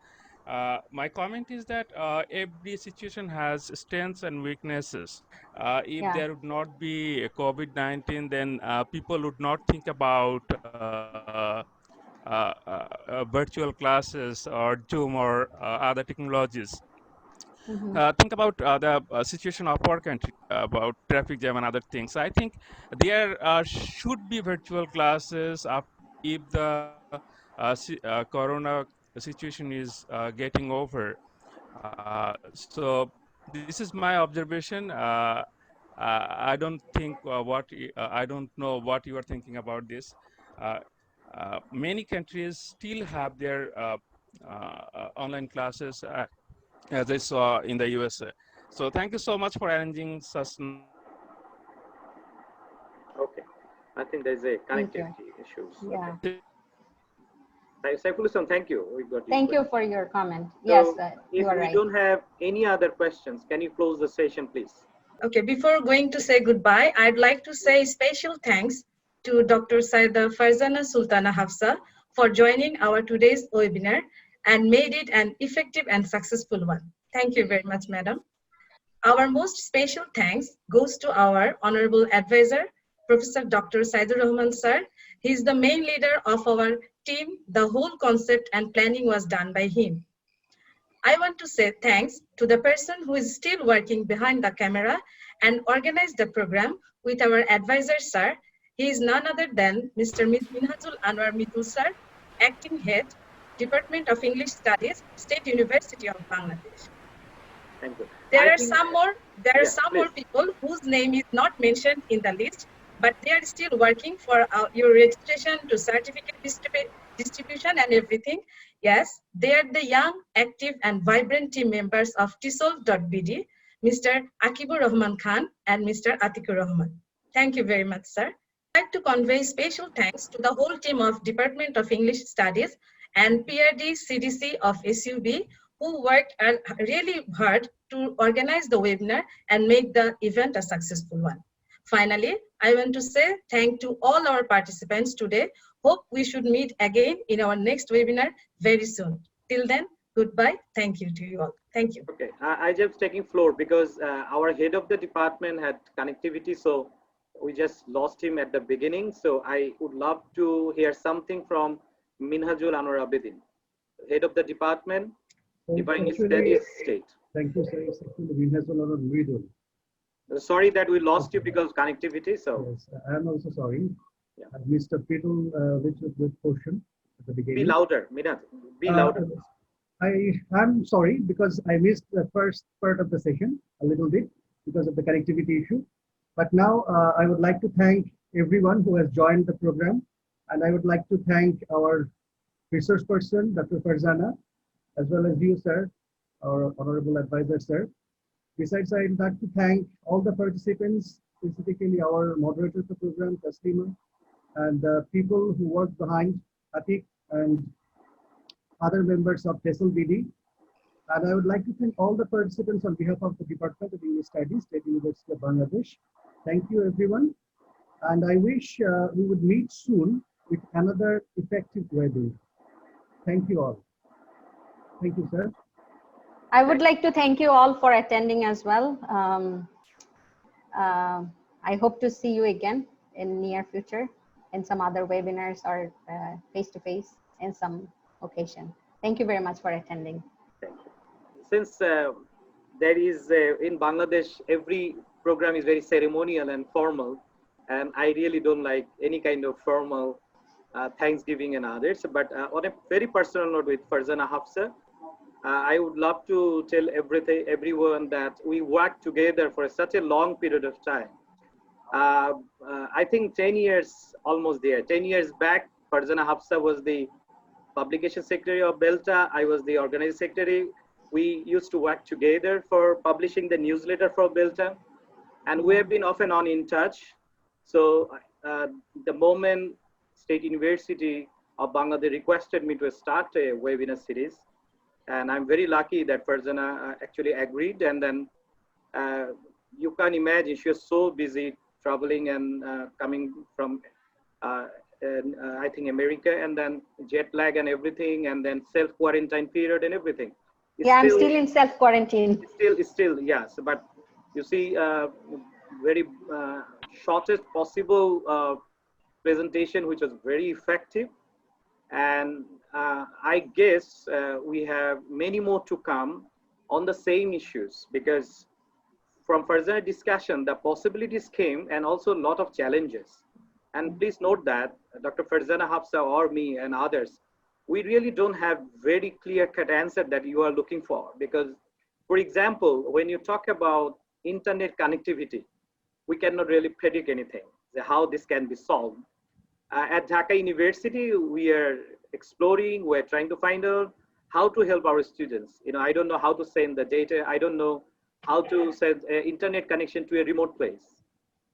Speaker 11: My comment is that every situation has strengths and weaknesses. If there would not be COVID-19, then people would not think about virtual classes or Zoom or other technologies. Think about the situation of our country, about traffic jam and other things. I think there should be virtual classes if the corona situation is getting over. So this is my observation. I don't think I don't know what you are thinking about this. Uh, Many countries still have their online classes, as I saw in the USA. So thank you so much for arranging such nice program.
Speaker 4: Okay, I think there's a connectivity issues.
Speaker 3: Yeah.
Speaker 4: Okay. Saifullah, thank you. We got
Speaker 3: Thank you for your comment.
Speaker 4: So
Speaker 3: yes,
Speaker 4: if
Speaker 3: you are
Speaker 4: we
Speaker 3: right.
Speaker 4: don't have any other questions, can you close the session, please?
Speaker 1: Okay, before going to say goodbye, I'd like to say special thanks to Dr. Syeda Farzana Sultana Hafsa for joining our today's webinar and made it an effective and successful one. Thank you very much, madam. Our most special thanks goes to our honorable advisor, Professor Dr. Sayeedur Rahman sir. He is the main leader of our team. The whole concept and planning was done by him. I want to say thanks to the person who is still working behind the camera and organized the program with our advisor, sir. He is none other than Mr. Minhajul Anwar Mitul, sir, Acting Head, Department of English Studies, State University of Bangladesh.
Speaker 4: Thank you.
Speaker 1: There are some more people whose name is not mentioned in the list, but they are still working for your registration to certificate distribution and everything. Yes, they are the young, active, and vibrant team members of TESOL.bd, Mr. Akibur Rahman Khan and Mr. Atikur Rahman. Thank you very much, sir. I'd like to convey special thanks to the whole team of Department of English Studies and PRD CDC of SUB, who worked really hard to organize the webinar and make the event a successful one. Finally, I want to say thank to all our participants today. Hope we should meet again in our next webinar very soon. Till then, goodbye. Thank you to you all. Thank you.
Speaker 4: Okay, I just taking floor because our head of the department had connectivity, so we just lost him at the beginning. So I would love to hear something from Minhajul Anwar Abedin, head of the department, Divine Studies State.
Speaker 12: Thank you, sir. Minhajul Anwar Abedin.
Speaker 4: Sorry that we lost you because connectivity. So
Speaker 12: yes, I am also sorry. Yeah. I missed a little with portion at the beginning.
Speaker 4: Be louder, Minhaj. Be louder.
Speaker 12: I am sorry because I missed the first part of the session a little bit because of the connectivity issue. But now I would like to thank everyone who has joined the program, and I would like to thank our resource person, Dr. Farzana, as well as you, sir, our honorable advisor, sir. Besides, I'd like to thank all the participants, specifically our moderator of the program, Taslima, and the people who work behind Atik and other members of TESOL BD. And I would like to thank all the participants on behalf of the Department of English Studies, State University of Bangladesh. Thank you, everyone. And I wish we would meet soon with another effective webinar. Thank you all. Thank you, sir.
Speaker 3: I would like to thank you all for attending as well. I hope to see you again in near future in some other webinars or face-to-face in some occasion. Thank you very much for attending.
Speaker 4: Thank you. Since there is in Bangladesh, every program is very ceremonial and formal, and I really don't like any kind of formal Thanksgiving and others. But on a very personal note with Farzana Hafsa, I would love to tell everyone that we worked together for such a long period of time. I think 10 years, almost there. 10 years back, Farzana Hafsa was the publication secretary of Belta. I was the organizing secretary. We used to work together for publishing the newsletter for Belta, and we have been off and on in touch. So the moment State University of Bangladesh requested me to start a webinar series, and I'm very lucky that Farzana actually agreed. And then you can imagine she was so busy traveling and coming from I think America, and then jet lag and everything, and then self-quarantine period and everything.
Speaker 3: Yeah, I'm still in self-quarantine.
Speaker 4: Still, yes. But you see, very shortest possible presentation, which was very effective. And I guess we have many more to come on the same issues, because from further discussion, the possibilities came and also a lot of challenges. And please note that Dr. Farzana Hafsa or me and others, we really don't have very clear-cut answer that you are looking for. Because, for example, when you talk about internet connectivity, we cannot really predict anything, how this can be solved. At Dhaka University, we are exploring, we're trying to find out how to help our students. You know, I don't know how to send the data. I don't know how to send internet connection to a remote place.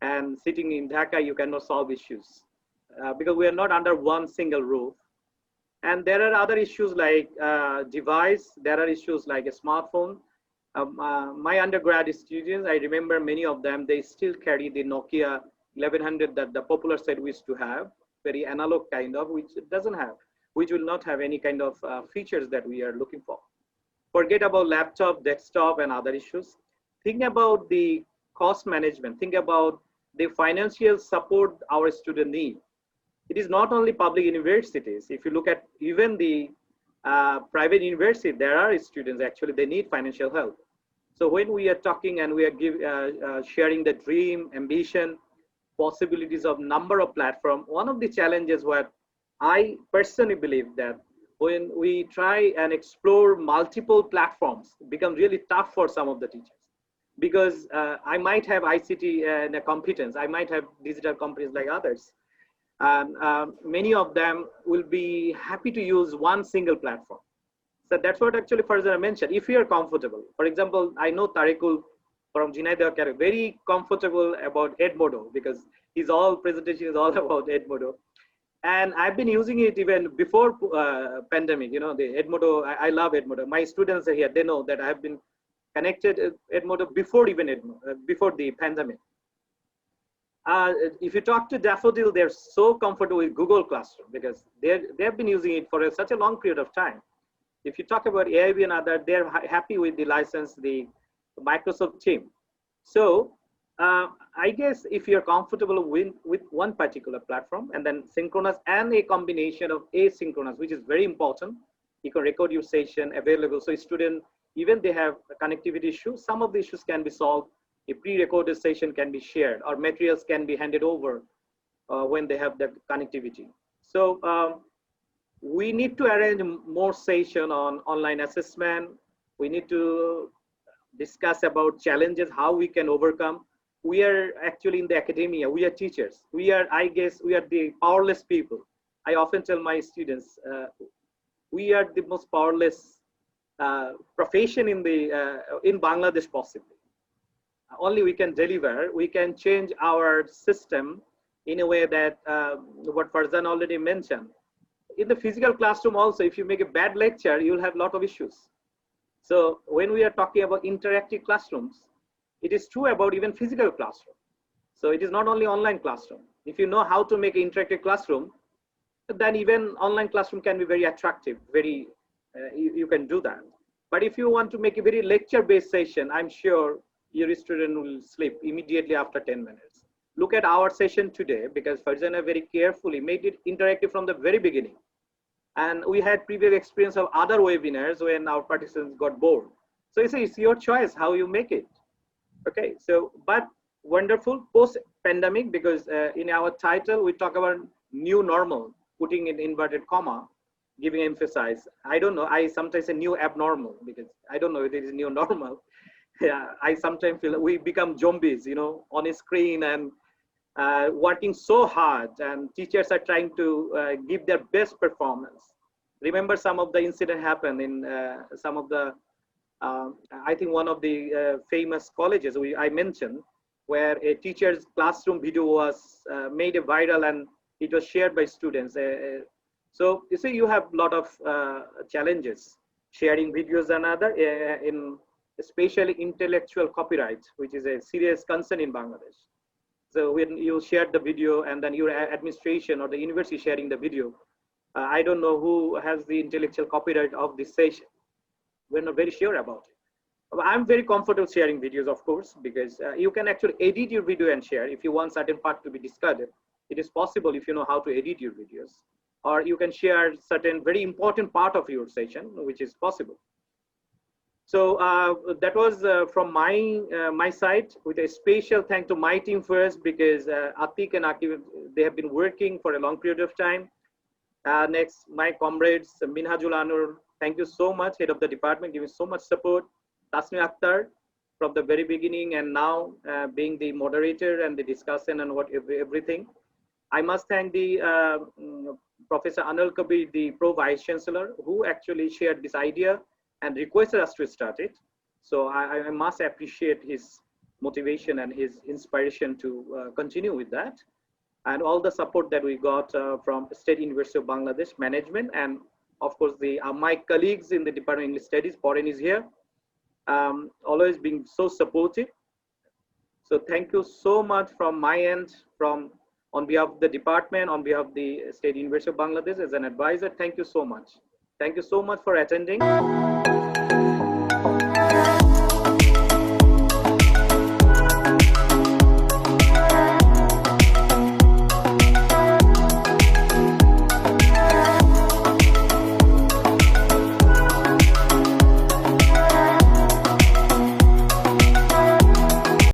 Speaker 4: And sitting in Dhaka, you cannot solve issues because we are not under one single roof. And there are other issues like device. There are issues like a smartphone. My undergrad students, I remember many of them, they still carry the Nokia 1100 that the popular set we used to have, very analog kind of, which it doesn't have, which will not have any kind of features that we are looking for. Forget about laptop, desktop, and other issues. Think about the cost management. Think about the financial support our students need. It is not only public universities. If you look at even the private university, there are students actually, they need financial help. So when we are talking and we are sharing the dream, ambition, possibilities of number of platforms, one of the challenges what I personally believe that when we try and explore multiple platforms, it becomes really tough for some of the teachers. Because I might have ICT and a competence, I might have digital companies like others. And many of them will be happy to use one single platform. So that's what actually Farzana mentioned. If you are comfortable, for example, I know Tariqul from Syeda are very comfortable about Edmodo because his all presentation is all about Edmodo. And I've been using it even before pandemic, you know, the Edmodo, I love Edmodo. My students are here, they know that I have been connected Edmodo before even before the pandemic. If you talk to Daffodil, they're so comfortable with Google Classroom because they've been using it for such a long period of time. If you talk about AIB and other, they're happy with the license, the Microsoft team. So I guess if you're comfortable with one particular platform and then synchronous and a combination of asynchronous, which is very important, you can record your session available. So student, even they have a connectivity issue, some of the issues can be solved. A pre-recorded session can be shared or materials can be handed over when they have the connectivity. So we need to arrange more session on online assessment. We need to discuss about challenges, how we can overcome. We are actually in the academia, we are teachers. We are, I guess, we are the powerless people. I often tell my students, we are the most powerless profession in Bangladesh possibly. Only we can deliver, we can change our system in a way that what Farzana already mentioned. In the physical classroom also, if you make a bad lecture, you'll have a lot of issues. So when we are talking about interactive classrooms, it is true about even physical classroom. So it is not only online classroom. If you know how to make an interactive classroom, then even online classroom can be very attractive, very, you can do that. But if you want to make a very lecture-based session, I'm sure your student will sleep immediately after 10 minutes. Look at our session today, because Farzana very carefully made it interactive from the very beginning. And we had previous experience of other webinars when our participants got bored. So it's your choice how you make it. Okay, so but wonderful post-pandemic, because in our title we talk about new normal, putting in inverted comma, giving emphasis. I don't know, I sometimes say new abnormal, because I don't know if it is new normal. Yeah, I sometimes feel we become zombies, you know, on a screen and working so hard, and teachers are trying to give their best performance. Remember some of the incident happened in some of the, I think one of the famous colleges I mentioned, where a teacher's classroom video was made viral and it was shared by students. So you see, you have a lot of challenges sharing videos and other in especially intellectual copyright, which is a serious concern in Bangladesh. So when you share the video and then your administration or the university sharing the video, I don't know who has the intellectual copyright of this session. We're not very sure about it. I'm very comfortable sharing videos, of course, because you can actually edit your video and share. If you want certain part to be discarded, it is possible if you know how to edit your videos. Or you can share certain very important part of your session, which is possible. So that was from my side, with a special thank to my team first, because Atik and Akib, they have been working for a long period of time. Next, my comrades, Minhajul Anur, thank you so much, head of the department, giving so much support. Taslima Akter, from the very beginning, and now being the moderator and the discussant and everything. I must thank the Professor Anil Kabir, the Pro Vice Chancellor, who actually shared this idea and requested us to start it. So I must appreciate his motivation and his inspiration to continue with that. And all the support that we got from State University of Bangladesh management, and of course my colleagues in the Department of English Studies, Poren is here, always being so supportive. So thank you so much from my end, on behalf of the department, on behalf of the State University of Bangladesh as an advisor. Thank you so much. Thank you so much for attending.